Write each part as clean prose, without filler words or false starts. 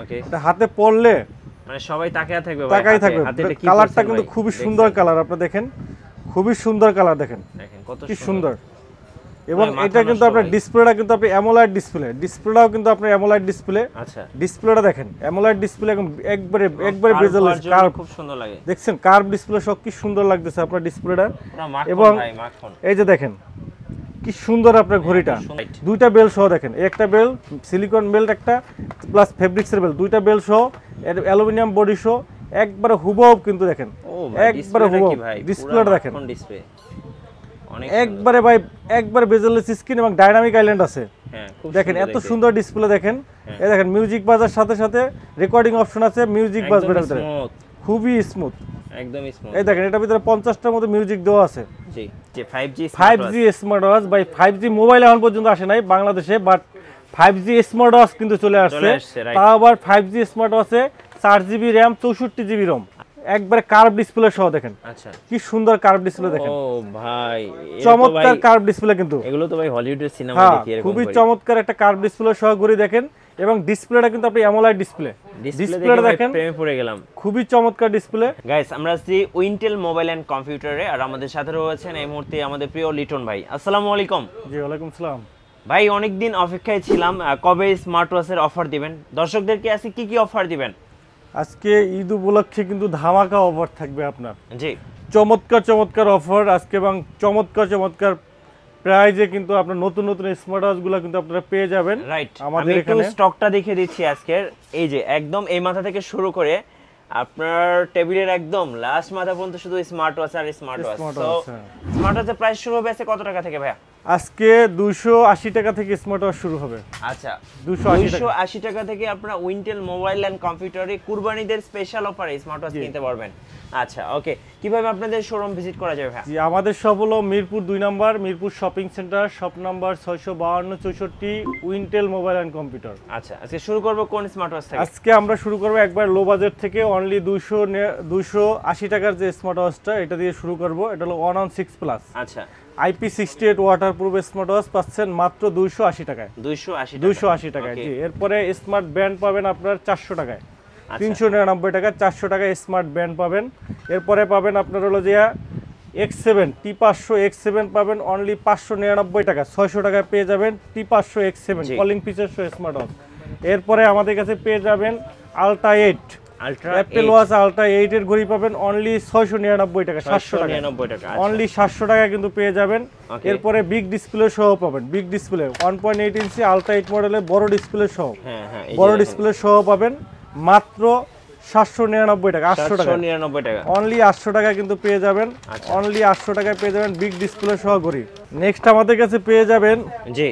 ওকে, এটা হাতে পরলে মানে সবাই তাকিয়ে থাকবে ভাই, তাকাই থাকবে। কালারটা কিন্তু খুবই সুন্দর কালার, আপনারা দেখেন খুবই সুন্দর কালার, দেখেন কত কি সুন্দর। এবং এটা কিন্তু আপনার ডিসপ্লেটা কিন্তু আপনি অ্যামোলাইড ডিসপ্লেটাও কিন্তু আপনার অ্যামোলাইড ডিসপ্লে। আচ্ছা, ডিসপ্লেটা দেখেন অ্যামোলাইড ডিসপ্লে, একবারে বেজেলেস কার্ভ, খুব সুন্দর লাগে। দেখছেন কার্ভ ডিসপ্লে সব কি সুন্দর লাগতেছে আপনার ডিসপ্লেটা। এবং এই যে দেখেন কি সুন্দর আপনার ঘড়িটা, দুইটা বেল সহ দেখেন, একটা বেল সিলিকন বেল্ট, একটা প্লাস ফেব্রিক্সের বেল, দুইটা বেল সহ, অ্যালুমিনিয়াম বডি সহ, একবারে হুবহু কিন্তু দেখেন, একবারে হুবহু ডিসপ্লেটা দেখেন, একবারে ভাই একবারে বেজেলেস স্ক্রিন এবং ডাইনামিক আইল্যান্ড আছে। দেখেন এত সুন্দর ডিসপ্লে, দেখেন এই দেখেন মিউজিক বাজার সাথে সাথে রেকর্ডিং অপশন আছে, মিউজিক বাজবে এর ভিতরে, খুবই স্মুথ, একদম স্মুথ। এই দেখেন এটার ভিতরে 50টার মতো মিউজিক দেওয়া আছে। জি, যে 5G স্মার্ট ওয়াচ, ভাই 5G মোবাইল এখন পর্যন্ত আসে নাই বাংলাদেশে, বাট 5G স্মার্ট ওয়াচ কিন্তু চলে আসছে। তাও আবার 5G smart ওয়াচে 4GB RAM, 64GB রম, একবারে কার্ভ ডিসপ্লে সহ দেখেন। আচ্ছা, কি সুন্দর কার্ভ ডিসপ্লে দেখেন। ও ভাই, চমৎকার কার্ভ ডিসপ্লে কিন্তু এগুলো তো ভাই হলিউডের সিনেমা দেখি এরকম, খুবই চমৎকার একটা কার্ভ ডিসপ্লে সহ ঘড়ি দেখেন। এবং ডিসপ্লেটা কিন্তু আপনি অ্যামোলাইড ডিসপ্লেটা দেখেন, প্রেমে পড়ে গেলাম, খুবই চমৎকার ডিসপ্লে। গাইস, আমরা আছি উইন্টেল মোবাইল এন্ড কম্পিউটারে, আর আমাদের সাথে রয়েছেন এই মুহূর্তে আমাদের প্রিয় লিটন ভাই। আসসালামু আলাইকুম। জি, ওয়ালাইকুম আসসালাম ভাই, অনেকদিন অপেক্ষায় ছিলাম, কবে স্মার্ট ওয়াচের অফার দিবেন, দর্শকদেরকে আজকে কি কি অফার দিবেন? আজকে ঈদ উপলক্ষে কিন্তু ধামাকা অফার থাকবে আপনার। জি, চমৎকার অফার আজকে, এবং চমৎকার প্রাইজে কিন্তু আপনার নতুন স্মার্ট ওয়াচগুলো কিন্তু আপনারা পেয়ে যাবেন। রাইট, আমাদের এখানে স্টকটা দেখে দিচ্ছি আজকের। এই যে একদম এই মাথা থেকে শুরু করে আপনার টেবিলের একদম লাস্ট মাথা পর্যন্ত শুধু স্মার্ট ওয়াচ আর স্মার্ট ওয়াচ। তো স্মার্ট ওয়াচের প্রাইস শুরু হবে কত টাকা থেকে ভাইয়া? আজকে 280 টাকা থেকে স্মার্ট ওয়াচ শুরু হবে। আচ্ছা, 280 টাকা থেকে আপনারা উইন্টেল মোবাইল এন্ড কম্পিউটারে কুরবানিদের স্পেশাল অফারে স্মার্ট ওয়াচ কিনতে পারবেন। আচ্ছা, ওকে, কিভাবে আপনাদের শোরুম ভিজিট করা যাবে ভাই? জি, আমাদের সব হলো Mirpur 2 number, Mirpur shopping center, shop number 652 Wintel mobile and computer. আচ্ছা, আজকে শুরু করব কোন স্মার্ট ওয়াচ থেকে? আজকে আমরা শুরু করব একবার লো বাজেট থেকে, অনলি 280 টাকার যে স্মার্ট ওয়াচটা, এটা দিয়ে শুরু করব। এটা হলো 116 প্লাস। আচ্ছা, IP68 ওয়াটারপ্রুফ স্মার্ট ওয়াচ পাচ্ছেন মাত্র 280 টাকায়। 280 টাকায়। জি, এরপরে স্মার্ট ব্যান্ড পাবেন আপনার 400 টাকায়, 399 টাকা, 400 টাকায় স্মার্ট ব্যান্ড পাবেন। এরপরে পাবেন আপনার হলো যে X7 T500 X7 পাবেন অনলি 599 টাকা, 600 টাকায় পেয়ে যাবেন T500 X7 কলিং ফিচার সহ স্মার্ট ওয়াচ। এরপরে আমাদের কাছে পেয়ে যাবেন আলট্রা 8 অ্যাপল ওয়াচ আলট্রা 8 এর ঘড়ি পাবেন অনলি 699 টাকা, 700 টাকা, অনলি 700 টাকা কিন্তু পেয়ে যাবেন। এরপরে বিগ ডিসপ্লে সহ পাবেন, বিগ ডিসপ্লে 1.8 ইঞ্চি আলট্রা 8 মডেলের বড় ডিসপ্লে সহ, বড় ডিসপ্লে সহ পাবেন মাত্র 799 টাকা, 800 টাকা, অনলি 800 টাকা কিন্তু পেয়ে যাবেন, অনলি 800 টাকায় পেয়ে যাবেন বিগ ডিসপ্লে সহ ঘড়ি। নেক্সট আমাদের কাছে পেয়ে যাবেন, জি,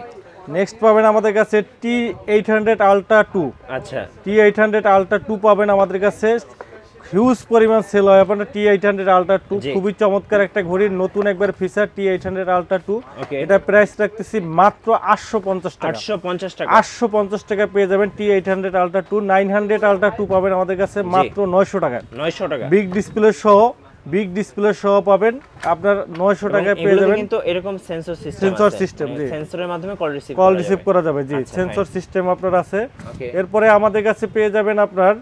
নেক্সট পাবেন আমাদের কাছে T800 আলট্রা 2। আচ্ছা, T800 আলট্রা 2 পাবেন আমাদের কাছে, হিউজ পরিমাণ সেল হয় আপনার T800 আলট্রা 2, খুবই চমৎকার একটা ঘড়ির নতুন একবার ফিচার T800 আলট্রা 2। এটা প্রাইস রাখতেছি মাত্র 850 টাকা, 850 টাকা পেয়ে যাবেন T800 আলট্রা 2। 900 আলট্রা 2 পাবেন আমাদের কাছে মাত্র 900 টাকা, বিগ ডিসপ্লে সহ পাবেন আপনার 900 টাকায় পেয়ে যাবেন। কিন্তু এরকম সেন্সর সিস্টেম, জি, সেন্সরের মাধ্যমে কল রিসিভ করা যাবে। জি, সেন্সর সিস্টেম আপনার আছে। এরপরে আমাদের কাছে পেয়ে যাবেন আপনার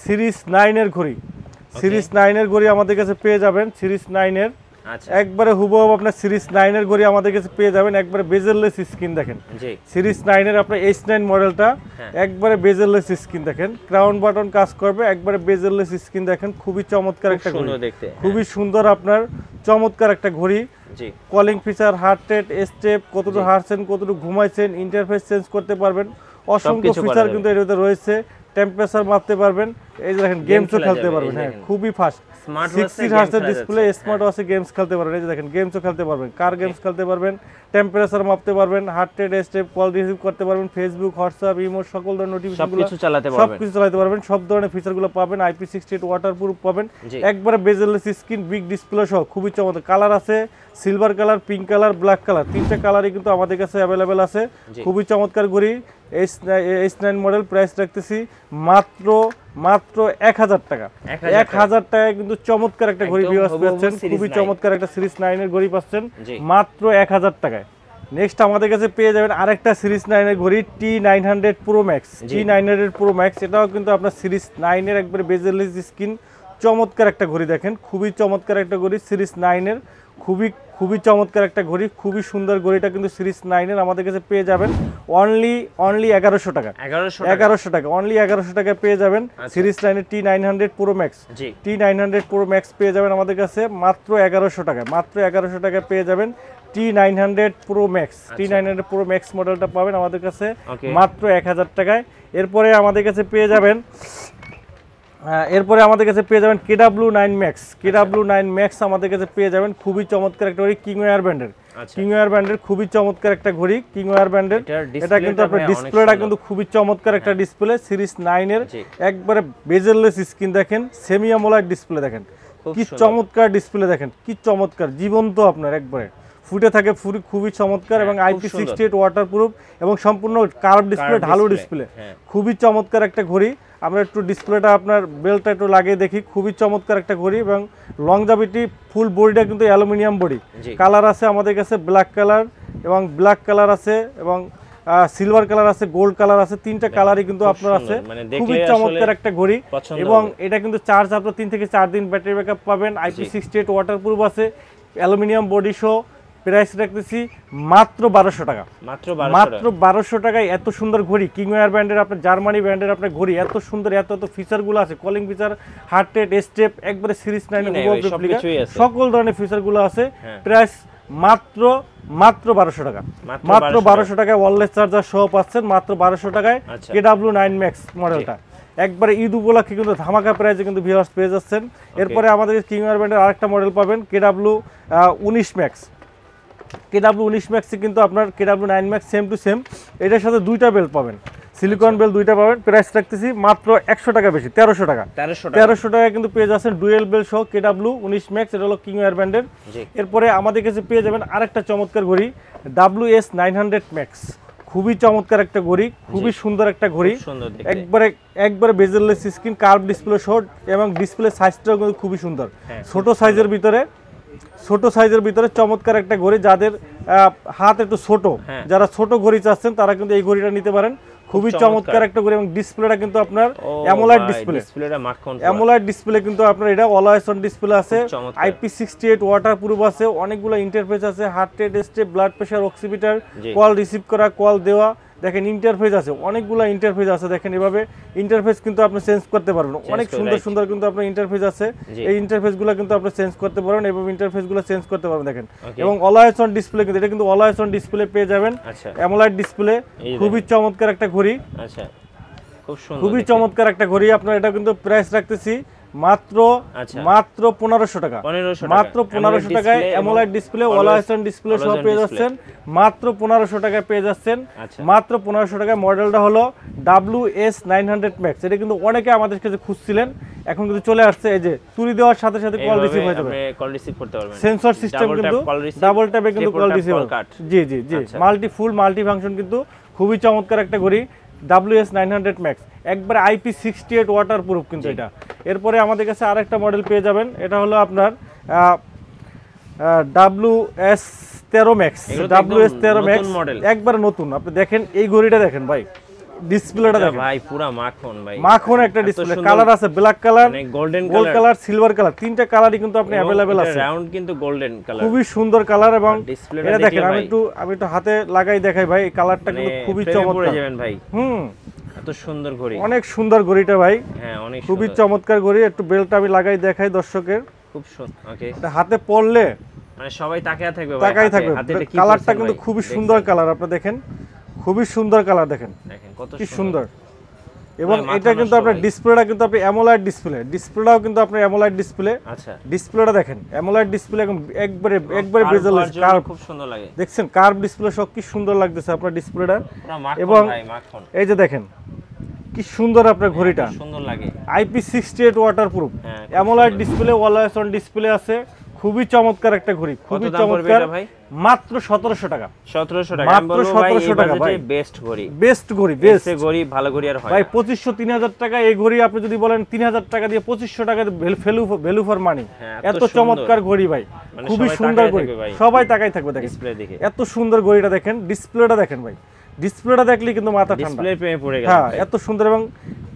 সিরিজ 9 এর ঘড়ি, সিরিজ 9 এর ঘড়ি আমাদের কাছে পেয়ে যাবেন, সিরিজ 9 এর একবারে হুবহু আপনার সিরিজ 9 এর ঘড়ি আমাদের কাছে পেয়ে যাবেন, একবারে বেজেললেস স্ক্রিন দেখেন। সিরিজ 9 এর আপনার H9 মডেলটা একবারে বেজেললেস স্ক্রিন দেখেন, ক্রাউন বাটন কাজ করবে, একবারে বেজেললেস স্ক্রিন দেখেন, খুবই চমৎকার একটা ঘড়ি, খুবই সুন্দর আপনার চমৎকার একটা ঘড়ি। Calling feature, heart rate, step, কতটুকু হাঁটছেন, কতটুকু ঘুমাইছেন, ইন্টারফেস চেঞ্জ করতে পারবেন, অসংখ্য ফিচার কিন্তু এর ভিতরে রয়েছে। টেম্পারেচার মাপতে পারবেন, এই যে দেখেন গেমসও খেলতে পারবেন, হ্যাঁ খুবই ফাস্ট, 60 হার্টজের ডিসপ্লে, স্মার্ট ওয়াচে গেমস খেলতে পারবেন, এই যে দেখেন গেমসও খেলতে পারবেন, কার গেমস খেলতে পারবেন, টেম্পারেচার মাপতে পারবেন, heart rate, step, call receive করতে পারবেন, ফেসবুক, হোয়াটসঅ্যাপ, ইমো সকল ধরনের নোটিফিকেশনগুলো সবকিছু চালাতে পারবেন, সব ধরনের ফিচারগুলো পাবেন। IP68 ওয়াটারপ্রুফ পাবেন, একবারে বেজেললেস স্ক্রিন, বিগ ডিসপ্লে সহ, খুবই চমৎকার। কালার আছে silver colour, pink colour, black colour, তিনটা কালারই কিন্তু আমাদের কাছে অ্যাভেলেবেল আছে। খুবই চমৎকার ঘড়ি, H9 মডেল, প্রাইস রাখতেছি মাত্র 1000 টাকা, 1000 টাকায় কিন্তু চমৎকার একটা ঘড়ি ভিউয়ার্স পাচ্ছেন, খুবই চমৎকার একটা সিরিজ 9 এর ঘড়ি পাচ্ছেন মাত্র 1000 টাকায়, নেক্সট আমাদের কাছে পেয়ে যাবেন আরেকটা সিরিজ 9 এর ঘড়ি T900 Pro Max। T900 Pro Max এটাও কিন্তু আপনার সিরিজ 9 এর একবারে বেজেলেস স্ক্রিন, চমৎকার একটা ঘড়ি দেখেন, খুবই চমৎকার একটা ঘড়ি সিরিজ 9 এর, খুবই চমৎকার একটা ঘড়ি, খুবই সুন্দর ঘড়িটা কিন্তু সিরিজ 9 এর আমাদের কাছে পেয়ে যাবেন অনলি 1100 টাকা। 1100 টাকা, অনলি 1100 টাকা পেয়ে যাবেন সিরিজ 9 এর T900 Pro Max। T900 Pro Max পেয়ে যাবেন আমাদের কাছে মাত্র 1100 টাকা, মাত্র 1100 টাকা পেয়ে যাবেন T900 Pro Max। T900 Pro Max মডেলটা পাবেন আমাদের কাছে মাত্র 1000 টাকায়। এরপরে আমাদের কাছে পেয়ে যাবেন KW9 Max। KW9 Max আমাদের কাছে পেয়ে যাবেন, খুবই চমৎকার একটা ঘড়ি, কিংওয়্যার ব্র্যান্ডের খুবই চমৎকার একটা ঘড়ি, কিংওয়্যার ব্র্যান্ডের। এটা কিন্তু আপনার ডিসপ্লেটা কিন্তু খুবই চমৎকার একটা ডিসপ্লে, সিরিজ 9 এর একবারে বেজেললেস স্ক্রিন দেখেন, সেমি অ্যামোলেড ডিসপ্লে দেখেন, কি চমৎকার ডিসপ্লে দেখেন, কি চমৎকার জীবন্ত, আপনার একবারে ফুটে থাকে, খুবই চমৎকার এবং IP68 ওয়াটারপ্রুফ এবং সম্পূর্ণ কার্ভ ডিসপ্লে, ঢালু ডিসপ্লে, খুবই চমৎকার একটা ঘড়ি। আমরা একটু ডিসপ্লেটা আপনার বেলটা একটু লাগিয়ে দেখি, খুবই চমৎকার একটা ঘড়ি এবং লংজাভিটি, ফুল বডিটা কিন্তু অ্যালুমিনিয়াম বডি, কালার আছে আমাদের কাছে ব্ল্যাক কালার আছে এবং সিলভার কালার আছে, গোল্ড কালার আছে, তিনটা কালারই কিন্তু আপনার আছে, খুবই চমৎকার একটা ঘড়ি। এবং এটা কিন্তু চার্জ আপনার 3 থেকে 4 দিন ব্যাটারি ব্যাকআপ পাবেন, IP68 ওয়াটারপ্রুফ আছে, অ্যালুমিনিয়াম বডি সহ। প্রাইস রাখতেছি মাত্র 1200 টাকা, মাত্র 1200 টাকায় এত সুন্দর ঘড়ি, কিংওয়্যার ব্র্যান্ডের, আপনার জার্মানি ব্র্যান্ডের আপনার ঘড়ি, এত সুন্দর, এত ফিচারগুলো আছে, calling feature, heart rate, step, একবারে সিরিজ 9 এর সকল ধরনের ফিচারগুলো আছে। প্রাইস মাত্র 1200 টাকা, মাত্র 1200 টাকায় ওয়্যারলেস চার্জার সহ পাচ্ছেন, মাত্র 1200 টাকায় KW9 Max মডেলটা। একবারে ঈদ উপলক্ষে কিন্তু ধামাকা প্রাইসে কিন্তু ভিউয়ার্স পেয়ে যাচ্ছেন। এরপরে আমাদের কিংওয়্যার ব্র্যান্ডের আরেকটা মডেল পাবেন KW19 Max। KW19 Max কিন্তু আপনার KW9 Max same to same, এটার সাথে দুইটা বেল্ট পাবেন, সিলিকন বেল দুইটা পাবেন। প্রাইস রাখতেছি মাত্র 100 টাকা বেশি, 1300 টাকা। 1300 টাকা কিন্তু পেয়ে যাচ্ছেন ডুয়েল বেল সহ KW19 Max, এটা হলো কিংওয়্যার ব্র্যান্ডের। এরপরে আমাদের কাছে পেয়ে যাবেন আরেকটা চমৎকার ঘড়ি WS900 Max, খুবই চমৎকার একটা ঘড়ি, খুবই সুন্দর একটা ঘড়ি, একবারে বেজেললেস স্ক্রিন, কার্ভ ডিসপ্লে সহ এবং ডিসপ্লে সাইজটাও কিন্তু খুবই সুন্দর, ছোট সাইজের ভিতরে চমৎকার একটা ঘড়ি। যাদের হাত একটু ছোট, যারা ছোট ঘড়ি চাচ্ছেন তারা কিন্তু এই ঘড়িটা নিতে পারেন, খুবই চমৎকার একটা ঘড়ি। এবং ডিসপ্লেটা কিন্তু আপনার অ্যামোলেড ডিসপ্লে কিন্তু আপনার এটা অলওয়েজ অন ডিসপ্লে আছে, IP68 ওয়াটারপ্রুফ আছে, অনেকগুলো ইন্টারফেস আছে, heart rate, step, blood pressure, oximeter, call receive করা, কল দেওয়া, দেখেন ইন্টারফেস আছে, অনেকগুলো ইন্টারফেস আছে, দেখেন এভাবে ইন্টারফেস কিন্তু আপনি চেঞ্জ করতে পারবেন, অনেক সুন্দর কিন্তু আপনার ইন্টারফেস আছে, এই ইন্টারফেসগুলো কিন্তু আপনি চেঞ্জ করতে পারবেন এবং ইন্টারফেসগুলো চেঞ্জ করতে পারবেন দেখেন। এবং অলওয়েজ অন ডিসপ্লে কিন্তু এটা কিন্তু অলওয়েজ অন ডিসপ্লে পেয়ে যাবেন, অ্যামোলেড ডিসপ্লে, খুবই চমৎকার একটা ঘড়ি, খুবই চমৎকার একটা ঘড়ি। আপনার এটা কিন্তু প্রাইস রাখতেছি মাত্র 1500 টাকা, মাত্র 1500 টাকায় AMOLED display, always on display সহ পেয়ে যাচ্ছেন, মাত্র 1500 টাকায় পেয়ে যাচ্ছেন, মাত্র 1500 টাকায়। মডেলটা হলো WS900 Max। এটা কিন্তু অনেকে আমাদের কাছে খুঁজছিলেন, এখন কিন্তু চলে আসছে, এই যে তুলি দেওয়ার সাথে সাথে কল রিসিভ হয়ে যাবে, কল রিসিভ করতে পারবেন, সেন্সর সিস্টেম কিন্তু ডাবল ট্যাপে কিন্তু কল রিসিভ, জি ফুল মাল্টি ফাংশন কিন্তু খুবই চমৎকার একটা ঘড়ি WS900 Max, একবারে IP68 ওয়াটারপ্রুফ কিন্তু এটা। এরপরে আমাদের কাছে আরেকটা মডেল পেয়ে যাবেন, এটা হলো আপনার WS13 Max। WS13 Max একবার নতুন, আপনি দেখেন এই ঘড়িটা দেখেন ভাই, ডিসপ্লেটা দেখেন ভাই, পুরো মাখন একটা ডিসপ্লে, কালার আছে black colour, golden colour, silver colour, তিনটা কালারই কিন্তু আপনি अवेलेबल আছে, রাউন্ড কিন্তু গোল্ডেন কালার, খুবই সুন্দর কালার। এবং এটা দেখেন, আমি একটু হাতে লাগাই দেখাই ভাই, এই কালারটা কিন্তু খুবই চমৎকার ভাই, এত সুন্দর ঘড়ি, অনেক সুন্দর ঘড়িটা ভাই, হ্যাঁ অনেক খুবই চমৎকার ঘড়ি। একটু বেলটা আমি লাগাই দেখাই দর্শকের, খুব সুন্দর, ওকে, হাতে পরলে মানে সবাই তাকিয়ে থাকবে, কালারটা কিন্তু খুবই সুন্দর কালার, আপনি দেখেন খুবই সুন্দর কালার, দেখেন কত সুন্দর। এবং এটা কিন্তু আপনার ডিসপ্লেটা কিন্তু আপনি অ্যামোলেড ডিসপ্লেটাও কিন্তু আপনার অ্যামোলেড ডিসপ্লে, আচ্ছা ডিসপ্লেটা দেখেন অ্যামোলেড ডিসপ্লে, একবারে বেজেলেস, কার্ভ, খুব সুন্দর লাগে, দেখছেন কার্ভ ডিসপ্লে সব কি সুন্দর লাগতেছে আপনার ডিসপ্লেটা। এবং এই যে দেখেন কি সুন্দর আপনার ঘড়িটা, সুন্দর লাগে, IP68 waterproof, AMOLED display, always on display আছে, খুবই চমৎকার একটা ঘড়ি, খুবই চমৎকার ভাই। মাত্র 1700 টাকা। 1700 টাকা আমি বলবো ভাই, এই বাজেটে বেস্ট ঘড়ি, বেস্ট ঘড়ি, বেস্ট ঘড়ি, ভালো ঘড়ি আর হয় ভাই। 2500 3000 টাকা এই ঘড়ি আপনি যদি বলেন 3000 টাকা দিয়ে 2500 টাকা ভ্যালু ফর মানি। এত চমৎকার ঘড়ি ভাই, খুবই সুন্দর ঘড়ি, সবাই তাকাই থাকবে দেখেন ডিসপ্লে দেখে। এত সুন্দর ঘড়িটা দেখেন, ডিসপ্লেটা দেখেন ভাই, ডিসপ্লেটা দেখলে কিন্তু মাথা ঠান্ডা, ডিসপ্লে প্রেমে পড়ে গেল। হ্যাঁ, এত সুন্দর এবং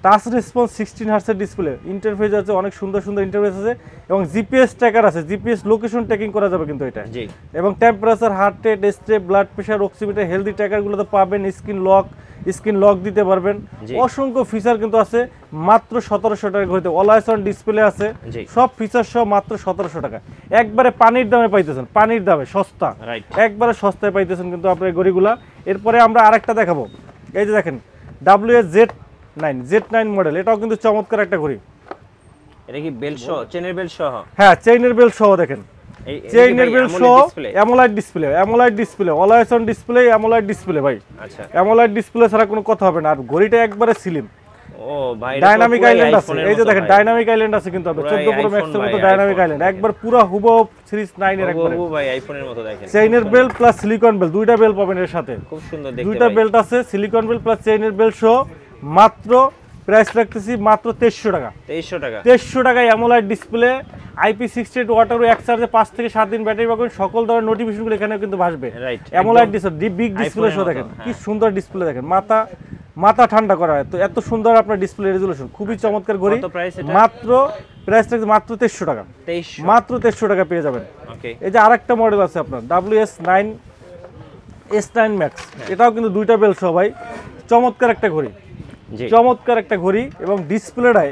টাচ রেসপন্স 16 হার্টজের ডিসপ্লে, ইন্টারফেস আছে অনেক সুন্দর সুন্দর ইন্টারফেস আছে এবং জিপিএস ট্র্যাকার আছে, জিপিএস লোকেশন ট্র্যাকিং করা যাবে কিন্তু এটা। জি। এবং temperature, heart rate, step, blood pressure, oximeter, healthy ট্র্যাকারগুলো তো পাবেন, স্ক্রিন লক দিতে পারবেন, অসংখ্য ফিচার কিন্তু আছে মাত্র 1700 টাকা ঘড়িতে। অলওয়েজ অন ডিসপ্লে আছে, সব ফিচার সহ মাত্র 1700 টাকা। একবারে পানির দামে পাইতেছেন, পানির দামে সস্তা, একবারে সস্তায় পাইতেছেন কিন্তু আপনার ঘড়িগুলা। এরপরে আমরা আরেকটা দেখাবো, এই যে দেখেন WS-Z9 মডেল, এটাও কিন্তু চমৎকার একটা ঘড়ি। এটা কি বেল্ট সহ, চেইনের বেল্ট সহ? হ্যাঁ, চেইনের বেল্ট সহ দেখেন, চেইনের বেল্ট সহ, অ্যামোলাইড display, always on display, অ্যামোলাইড display ভাই। আচ্ছা, অ্যামোলাইড ডিসপ্লে ছাড়া কোনো কথা হবে না। আর ঘড়িটা একবারে স্লিম। ও ভাই, ডাইনামিক আইল্যান্ড আছে, এই যে দেখেন ডাইনামিক আইল্যান্ড আছে কিন্তু আপনার 14 প্রো ম্যাক্স এর মতো ডাইনামিক আইল্যান্ড, একবার পুরো হুবহু সিরিজ 9 এর একবার ভাই আইফোনের মতো দেখেন। চেইনের বেল্ট প্লাস সিলিকন বেল্ট, দুইটা বেল্ট পাবেন এর সাথে, খুব সুন্দর দেখতে। দুইটা বেল্ট আছে, সিলিকন বেল্ট প্লাস চেইনের বেল্ট সহ মাত্র প্রাইস রাখতেছি মাত্র 2300 টাকা। 2300 টাকায় অ্যামোলাইড ডিসপ্লে, IP68 ওয়াটার, এক চার্জে 5 থেকে 7 দিন ব্যাটারি পাবেন, সকল ধরনের নোটিফিকেশনগুলো এখানে কিন্তু ভাসবে। অ্যামোলাইড ডিসপ্লে, বিগ ডিসপ্লে সহ দেখেন কি সুন্দর ডিসপ্লে, দেখেন মাথা ঠান্ডা করা হয়। তো এত সুন্দর আপনার ডিসপ্লে রেজোলিউশন, খুবই চমৎকার ঘড়ি। মাত্র প্রাইস রাখছি মাত্র 2300 টাকা, মাত্র 2300 টাকা পেয়ে যাবেন। এই যে আরেকটা মডেল আছে আপনার WS9 Max, এটাও কিন্তু দুইটা বেল্ট সহ ভাই, চমৎকার একটা ঘড়ি, চমৎকার একটা ঘড়ি এবং ডিসপ্লেটাই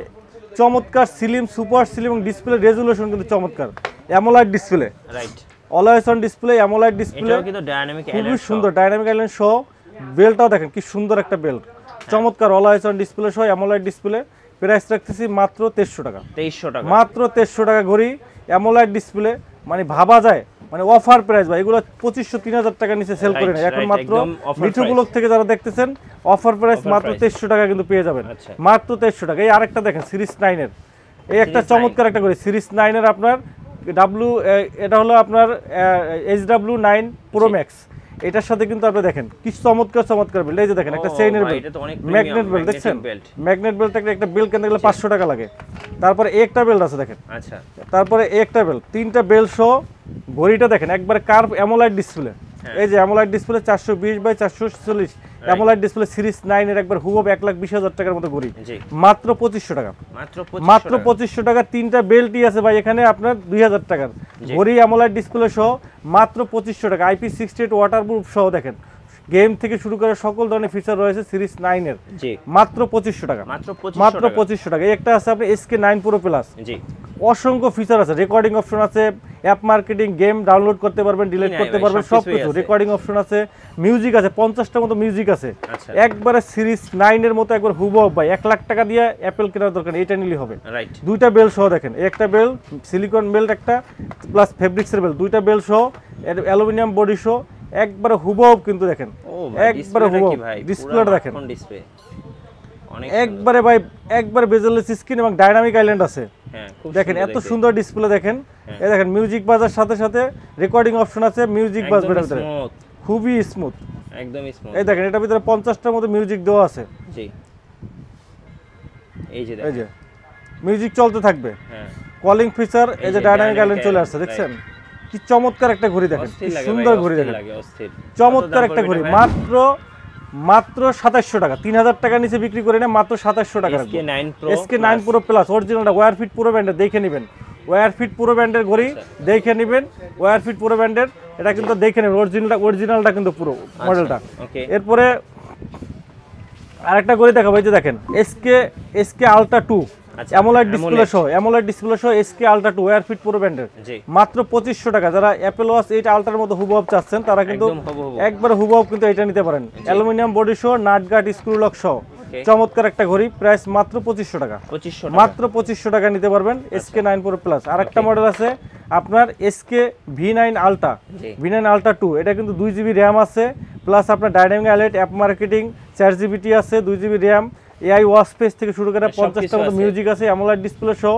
চমৎকার, স্লিম, সুপার স্লিম এবং ডিসপ্লে রেজোলিউশন কিন্তু চমৎকার। অ্যামোলাইড display, right, always on display, অ্যামোলাইড display, এটাও কিন্তু ডাইনামিক আইল্যান্ড, খুবই সুন্দর ডাইনামিক আইল্যান্ড সহ। বেল্টটাও দেখেন কি সুন্দর একটা বেল্ট, চমৎকার, অলওয়েজ অন ডিসপ্লে সহ, অ্যামোলাইড ডিসপ্লে। প্রাইস রাখতেছি মাত্র 2300 টাকা, মাত্র 2300 টাকা ঘড়ি, অ্যামোলাইড ডিসপ্লে, মানে ভাবা যায় মানে অফার প্রাইস ভাই। এগুলো 2500 3000 টাকা নিচে সেল করে না এখন, মাত্র মিঠু ব্লগ থেকে যারা দেখতেছেন অফার প্রাইস মাত্র 2300 টাকা কিন্তু পেয়ে যাবেন, মাত্র 2300 টাকা। এই আরেকটা দেখেন সিরিজ 9 এর, এই একটা চমৎকার একটা ঘড়ি সিরিজ 9 এর আপনার এটা হলো আপনার HW9 Pro Max, এটার সাথে কিন্তু আপনি দেখেন কি চমৎকার বেল্ট। এই যে দেখেন একটা চেইনের বেল্ট, ম্যাগনেট বেল্ট, দেখছেন ম্যাগনেট বেল্ট, একটা বেল্ট কিনতে গেলে 500 টাকা লাগে। তারপরে একটা বেল্ট আছে দেখেন, আচ্ছা, তারপরে একটা বেল্ট, তিনটা বেল্ট সহ ঘড়িটা দেখেন একবারে কার্ভ অ্যামোলাইড ডিসপ্লে। এই যে অ্যামোলাইড ডিসপ্লে 420x440 অ্যামোলাইড ডিসপ্লে সিরিজ 9 এর একবার হুবহু 1,20,000 টাকার মতো ঘড়ি, মাত্র 2500 টাকা, মাত্র 2500 টাকা। তিনটা বেল্টই আছে ভাই এখানে আপনার 2000 টাকার ঘড়ি, অ্যামোলাইড ডিসপ্লে সহ মাত্র 2500 টাকা। IP68 ওয়াটারপ্রুফ সহ দেখেন, গেম থেকে শুরু করে সকল ধরনের ফিচার রয়েছে সিরিজ 9 এর, মাত্র 2500 টাকা, মাত্র 2500 টাকা। একটা আছে আপনি SK9 Pro Plus, অসংখ্য ফিচার আছে, রেকর্ডিং অপশন আছে, অ্যাপ মার্কেটিং, গেম ডাউনলোড করতে পারবেন, ডিলিট করতে পারবেন, সবকিছু, রেকর্ডিং অপশন আছে, মিউজিক আছে, 50টার মতো মিউজিক আছে, একবারে সিরিজ 9 এর মতো একবার হুবহু ভাই। 1 লাখ টাকা দিয়ে অ্যাপেল কেনার দরকার নেই, এটা নিলেই হবে। দুইটা বেল্ট সহ দেখেন, একটা বেল্ট সিলিকন বেল্ট, একটা প্লাস ফেব্রিক্সের বেল্ট, দুইটা বেল্ট সহ, অ্যালুমিনিয়াম বডি সহ, একবারে হুবহু কিন্তু দেখেন, একবারে হুবহু ডিসপ্লেটা দেখেন, একবারে ভাই, একবারে বেজেললেস স্ক্রিন এবং ডাইনামিক আইল্যান্ড আছে, দেখেন এত সুন্দর ডিসপ্লে। দেখেন এই দেখেন মিউজিক বাজার সাথে সাথে রেকর্ডিং অপশন আছে, মিউজিক বাজবে এর ভিতরে, খুবই স্মুথ, একদম স্মুথ। এই দেখেন এটার ভিতরে 50টার মতো মিউজিক দেওয়া আছে, জি, এই যে মিউজিক চলতে থাকবে, কলিং ফিচার, এই যে ডাইনামিক আইল্যান্ড চলে আসছে, দেখছেন কি চমৎকার একটা ঘড়ি, দেখেন কি সুন্দর ঘড়ি, দেখেন চমৎকার একটা ঘড়ি। মাত্র 2700 টাকা, 3000 টাকা নিচে বিক্রি করে না, মাত্র 2700 টাকা। SK9 Pro Plus অরিজিনালটা, ওয়্যার ফিট পুরো ব্র্যান্ডের, দেখে নেবেন, ওয়্যার ফিট পুরো ব্র্যান্ডের ঘড়ি দেখে নেবেন, ওয়্যার ফিট পুরো ব্র্যান্ডের, এটা কিন্তু দেখে নেবেন, অরিজিনালটা কিন্তু পুরো মডেলটা। এরপরে আরেকটা ঘড়ি দেখাবো, এই যে দেখেন SK Ultra 2 অ্যামোলাইড ডিসপ্লে সহ, SK Ultra 2 ওয়্যার ফিট পুরো ব্র্যান্ডের, মাত্র 2500 টাকা। যারা অ্যাপল ওয়াচ 8 আলট্রার মতো হুবহু চাচ্ছেন তারা কিন্তু একবার হুবহু কিন্তু এটা নিতে পারেন, অ্যালুমিনিয়াম বডি সহ, নাট গার্ড, স্ক্রু লক সহ, চমৎকার একটা ঘড়ি, প্রাইস মাত্র 2500 টাকা, মাত্র 2500 টাকা নিতে পারবেন SK9 Pro Plus। আরেকটা মডেল আছে আপনার SK V9 Ultra 2, এটা কিন্তু 2GB র্যাম আছে, প্লাস আপনার dynamic island, app marketing, 4GB আছে, 2GB RAM, AI watch page থেকে শুরু করে 50টার মতো মিউজিক আছে, অ্যামোলেড ডিসপ্লে সহ,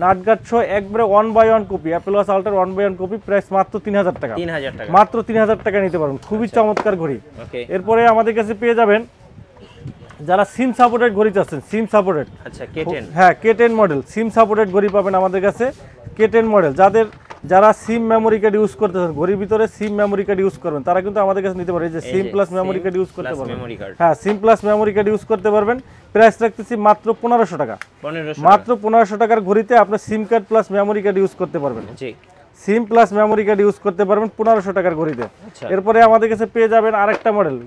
নাটগার্ড সহ একবারে 1/1 কপি অ্যাপল ওয়াচ আল্ট্রার 1/1 কপি, প্রাইস মাত্র 3000 টাকা। মাত্র 3000 টাকা নিতে পারবেন, খুবই চমৎকার ঘড়ি। এরপরে আমাদের কাছে পেয়ে যাবেন যারা সিম সাপোর্টেড ঘড়ি চাচ্ছেন, সিম সাপোর্টেড, আচ্ছা K10, হ্যাঁ K10 মডেল সিম সাপোর্টেড ঘড়ি পাবেন আমাদের কাছে। K10 মডেল যারা সিম মেমোরি কার্ড ইউজ করতেছেন, ঘড়ির ভিতরে সিম মেমোরি কার্ড ইউজ করবেন, তারা কিন্তু আমাদের কাছে নিতে পারে। এই যে সিম প্লাস মেমোরি কার্ড ইউজ করতে পারবেন, হ্যাঁ সিম প্লাস মেমোরি কার্ড ইউজ করতে পারবেন। প্রাইস রাখতেছি মাত্র 1500 টাকা। মাত্র 1500 টাকার ঘড়িতে আপনি সিম card plus memory card use করতে পারবেন। সিম প্লাস মেমোরি কার্ড ইউজ করতে পারবেন 1500 টাকার ঘড়িতে। এরপরে আমাদের কাছে পেয়ে যাবেন আরেকটা মডেল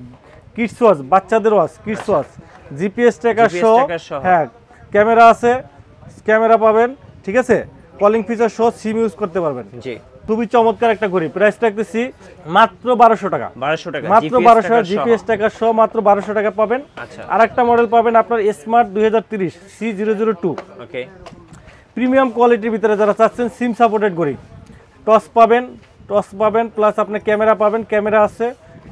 কিডস ওয়াচ, বাচ্চাদের watch, kids watch, GPS tracker সহ, হ্যাঁ ক্যামেরা আছে, ক্যামেরা পাবেন, ঠিক আছে, কলিং ফিচার সহ সিম ইউজ করতে পারবেন। খুবই চমৎকার একটা ঘড়ি, প্রাইস রাখতেছি মাত্র 1200 টাকা। মাত্র 1200 জিপিএস ট্র্যাকার সহ মাত্র 1200 টাকা পাবেন। আরেকটা মডেল পাবেন আপনার স্মার্ট 2030 C002, ওকে, প্রিমিয়াম কোয়ালিটির ভিতরে যারা চাচ্ছেন সিম সাপোর্টেড ঘড়ি, টস পাবেন প্লাস আপনি ক্যামেরা পাবেন, ক্যামেরা আছে,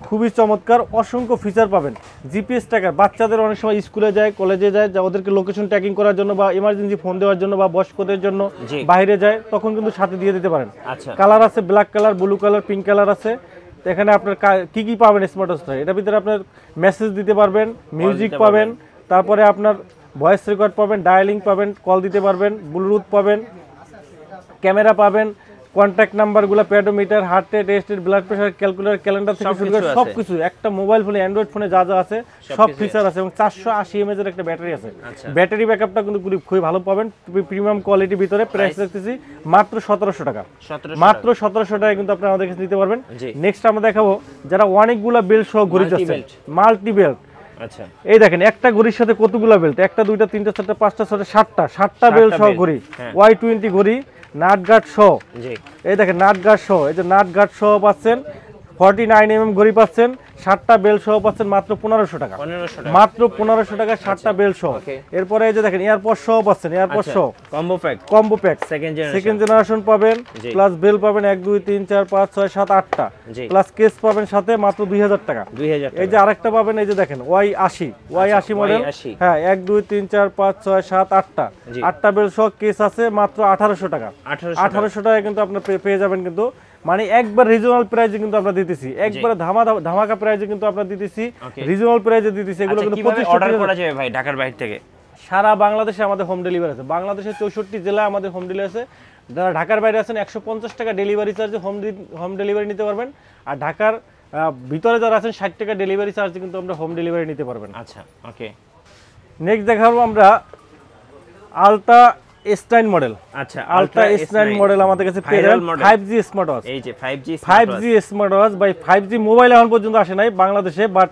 খুবই চমৎকার, অসংখ্য ফিচার পাবেন। জিপিএস ট্র্যাকার, বাচ্চাদের অনেক সময় স্কুলে যায়, কলেজে যায়, যা ওদেরকে লোকেশন ট্র্যাকিং করার জন্য বা ইমার্জেন্সি ফোন দেওয়ার জন্য বা বয়স্কদের জন্য বাইরে যায়, তখন কিন্তু সাথে দিয়ে দিতে পারেন। কালার আছে black colour, blue colour, pink colour আছে। এখানে আপনার কি কি পাবেন স্মার্ট ওয়াচে, এটার ভিতরে আপনার মেসেজ দিতে পারবেন, মিউজিক পাবেন, তারপরে আপনার ভয়েস রেকর্ড পাবেন, ডায়ালিং পাবেন, কল দিতে পারবেন, ব্লুটুথ পাবেন, ক্যামেরা পাবেন, কন্ট্যাক্ট নাম্বারগুলো, pedometer, heart rate, test, blood pressure, calculator, calendar থেকে শুরু করে সবকিছু একটা মোবাইল ফোনে, অ্যান্ড্রয়েড ফোনে যা যা আছে সব ফিচার আছে, এবং 480 mAh এর একটা ব্যাটারি আছে। ব্যাটারি ব্যাকআপটা কিন্তু খুবই ভালো পাবেন, প্রিমিয়াম কোয়ালিটির ভিতরে। প্রাইস রাখতেছি মাত্র 1700 টাকা। মাত্র 1700 টাকায় কিন্তু আপনি আমাদের কাছে নিতে পারবেন। নেক্সট আমরা দেখাবো যারা অনেকগুলা বেল্ট সহ ঘড়ি চাচ্ছেন, মাল্টি বেল্ট। আচ্ছা, এই দেখেন একটা ঘড়ির সাথে কতগুলা বেল্ট, একটা দুইটা তিনটা চারটা পাঁচটা ছয়টা সাতটা বেল্ট সহ ঘড়ি, Y20 ঘড়ি, নাট গার্ড সহ, এই দেখেন নাট গার্ড সহ, এই যে নাট গার্ড সহ পাচ্ছেন, 49mm ঘড়ি পাচ্ছেন, 7টা বেল্ট সহ পাচ্ছেন মাত্র 1500 টাকা। মাত্র 1500 টাকা 7টা বেল্ট সহ। এরপরে এই যে দেখেন এয়ারপড সহ পাচ্ছেন, এয়ারপড সহ কম্বো প্যাক সেকেন্ড জেনারেশন পাবেন, প্লাস বেল পাবেন 1 2 3 4 5 6 7 8টা, প্লাস কেস পাবেন সাথে মাত্র 2000 টাকা। এই যে আরেকটা পাবেন, এই যে দেখেন Y80 মডেল, হ্যাঁ 1 2 3 4 5 6 7 8টা, 8টা বেল সহ কেস আছে মাত্র 1800 টাকা। 1800 টাকায় কিন্তু আপনি পেয়ে যাবেন, কিন্তু মানে একবার রিজনাল প্রাইসে কিন্তু আমরা দিতেছি, একবারে ধামাকা প্রাইসে কিন্তু আমরা দিতেছি, রিজনাল প্রাইসে দিতেছি। এগুলো কিন্তু কিভাবে অর্ডার করা যাবে ভাই ঢাকার বাইরে থেকে? সারা বাংলাদেশে আমাদের হোম ডেলিভারি আছে, বাংলাদেশের 64 জেলায় আমাদের হোম ডেলিভারি আছে। যারা ঢাকার বাইরে আছেন 150 টাকা ডেলিভারি চার্জে হোম ডেলিভারি নিতে পারবেন, আর ঢাকার ভিতরে যারা আছেন 60 টাকা ডেলিভারি চার্জে কিন্তু আমরা হোম ডেলিভারি নিতে পারবেন। আচ্ছা, ওকে। নেক্সট দেখাবো আমরা আলট্রা S9 মডেল। আচ্ছা, আলট্রা S9 মডেল আমাদের কাছে পেয়ে যাবেন, 5G স্মার্ট ওয়াচ। এই যে 5G smart watch by 5G mobile এখন পর্যন্ত আসে নাই বাংলাদেশে, বাট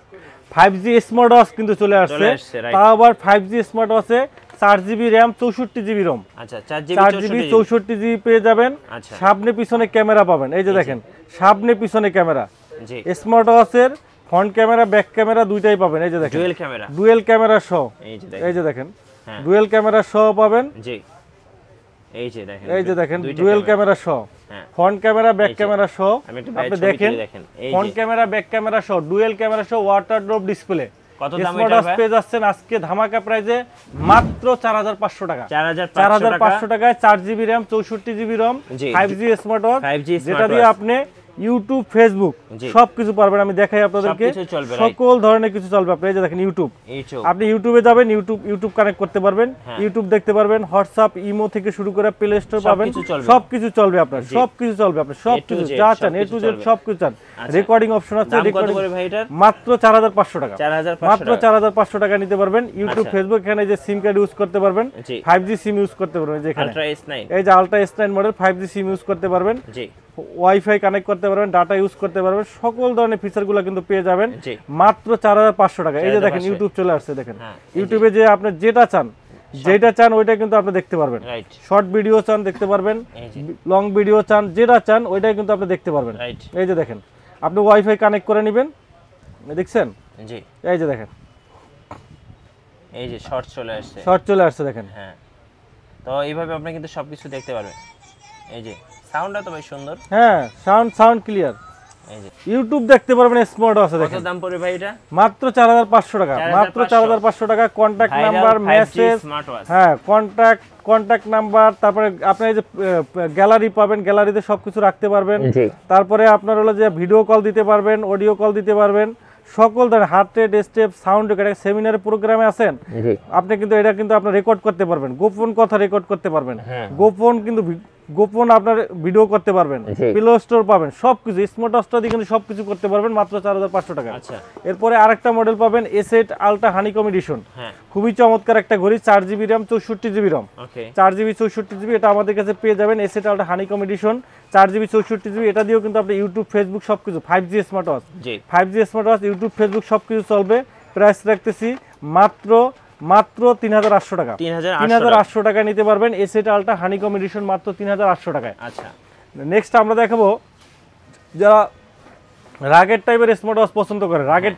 5G স্মার্ট ওয়াচ কিন্তু চলে আসছে। তাও আবার 5G smart ওয়াচে 4GB RAM 64GB ROM। আচ্ছা, 4GB 64GB পেয়ে যাবেন। সামনে পিছনে ক্যামেরা পাবেন, এই যে দেখেন সামনে পিছনে ক্যামেরা। স্মার্ট ওয়াচের ফ্রন্ট ক্যামেরা ব্যাক ক্যামেরা দুইটাই পাবেন, এই যে দেখেন ডুয়েল ক্যামেরা সহ, এই যে দেখেন ডুয়েল ক্যামেরা সহ পাবেন। জি, এই যে দেখেন ডুয়েল ক্যামেরা সহ, ফ্রন্ট ক্যামেরা ব্যাক ক্যামেরা সহ, আপনি দেখেন ফ্রন্ট ক্যামেরা ব্যাক ক্যামেরা সহ, ডুয়েল ক্যামেরা সহ, ওয়াটার ড্রপ ডিসপ্লে। কত দাম এটা ভাই? পেয়ে যাচ্ছেন আজকে ধামাকা প্রাইসে মাত্র 4500 টাকা। 4500 টাকায় 4GB RAM 64GB ROM 5G smart watch, যেটা দিয়ে আপনি ইউটিউব, ফেসবুক সবকিছু পারবেন। আমি দেখাই আপনাদেরকে, সকল ধরনের কিছু চলবে। আপনি এই যে দেখেন ইউটিউব, আপনি ইউটিউবে যাবেন, ইউটিউব কানেক্ট করতে পারবেন, ইউটিউব দেখতে পারবেন, হোয়াটসঅ্যাপ, ইমো থেকে শুরু করে প্লে স্টোর পাবেন, সবকিছু চলবে আপনার, সবকিছু চলবে আপনার, সবকিছু যা চান A to Z সবকিছু চান। রেকর্ডিং অপশন আছে, মাত্র 4500 টাকা। মাত্র 4500 টাকা নিতে পারবেন। ইউটিউব, ফেসবুক, এখানে যে সিম কার্ড ইউজ করতে পারবেন, 5G সিম ইউজ করতে পারবেন। যেখানে এই যে ultra S9 model 5G SIM use করতে পারবেন, ওয়াইফাই কানেক্ট করতে পারবেন, ডাটা ইউজ করতে পারবেন, সকল ধরনের ফিচারগুলো কিন্তু পেয়ে যাবেন মাত্র 4500 টাকা। এই যে দেখেন ইউটিউব চলে আসছে, দেখেন ইউটিউবে যে আপনি যেটা চান ওইটা কিন্তু আপনি দেখতে পারবেন। শর্ট ভিডিও চান দেখতে পারবেন, লং ভিডিও চান, যেটা চান ওইটাই কিন্তু আপনি দেখতে পারবেন। এই যে দেখেন আপনি ওয়াইফাই কানেক্ট করে নেবেন, দেখছেন, এই যে দেখেন এই যে শর্ট চলে আসছে দেখেন। হ্যাঁ, তো এইভাবে আপনি কিন্তু সবকিছু দেখতে পারবেন। এই যে সাউন্ডটা তো বেশ সুন্দর, হ্যাঁ সাউন্ড ক্লিয়ার। ইউটিউব দেখতে পারবেন স্মার্ট ওয়াচ দেখেন। কত দাম পড়বে ভাই এটা? মাত্র 4500 টাকা, মাত্র 4500 টাকা। কন্টাক্ট নাম্বার, মেসেজ, হ্যাঁ কন্টাক্ট নাম্বার, তারপরে আপনি এই যে গ্যালারি পাবেন, গ্যালারিতে সবকিছু রাখতে পারবেন। তারপরে আপনার হলো যে ভিডিও কল দিতে পারবেন, অডিও কল দিতে পারবেন, সকল ধরনের হার্ট রেট, স্টেপ, সাউন্ড। সেমিনারে প্রোগ্রামে আছেন আপনি, কিন্তু এটা কিন্তু আপনি রেকর্ড করতে পারবেন, গোপন কথা রেকর্ড করতে পারবেন, গোপন আপনার ভিডিও করতে পারবেন, প্লে স্টোর পাবেন, সবকিছু স্মার্ট ওয়াচটা দিয়ে কিন্তু সবকিছু করতে পারবেন মাত্র 4500 টাকা। এরপরে আরেকটা মডেল পাবেন এস8 আলট্রা হানিকম এডিশন, খুবই চমৎকার একটা ঘড়ি, 4GB RAM 64GB ROM, 4GB 64GB। এটা আমাদের কাছে পেয়ে যাবেন এস8 ultra honeycomb addition 4GB 64GB। এটা দিয়েও কিন্তু আপনি ইউটিউব, ফেসবুক সবকিছু, 5G smart watch, 5G smart watch, YouTube, Facebook সবকিছু চলবে। প্রাইস রাখতেছি মাত্র 3800 টাকা। 3800 টাকা নিতে পারবেন এস8 আলট্রা হানিকম এডিশন মাত্র 3800 টাকায়। আচ্ছা, নেক্সট আমরা দেখাবো যারা রাগেড টাইপের স্মার্ট ওয়াচ পছন্দ করে, রাগেড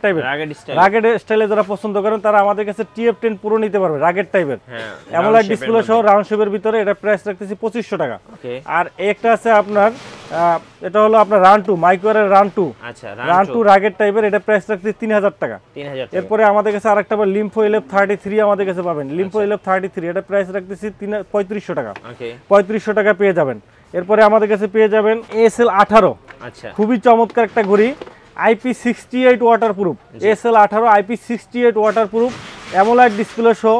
স্টাইলে যারা পছন্দ করেন তারা আমাদের কাছে TF10 Pro নিতে পারবে, রাগেড টাইপের অ্যামোলেড ডিসপ্লে সহ রাউন্ড শেপের ভিতরে। এটা প্রাইস রাখতেছি 2500 টাকা। আর একটা আছে আপনার, এটা হলো আপনার রান2, মাইক্রোওয়ের রান2, আচ্ছা রান2 রাগেড টাইপের। এটা প্রাইস রাখতেছি 3000 টাকা। এরপরে আমাদের কাছে আরেকটা পাবেন লিম্ফো LF33, আমাদের কাছে পাবেন লিম্ফো LF33। এটা প্রাইস রাখতেছি 3500 টাকা, 3500 টাকা পেয়ে যাবেন। এরপরে আমাদের কাছে পেয়ে যাবেন ASL18, আচ্ছা খুবই চমৎকার একটা ঘড়ি, IP68 waterproof, ASL18 IP68 waterproof, AMOLED display সহ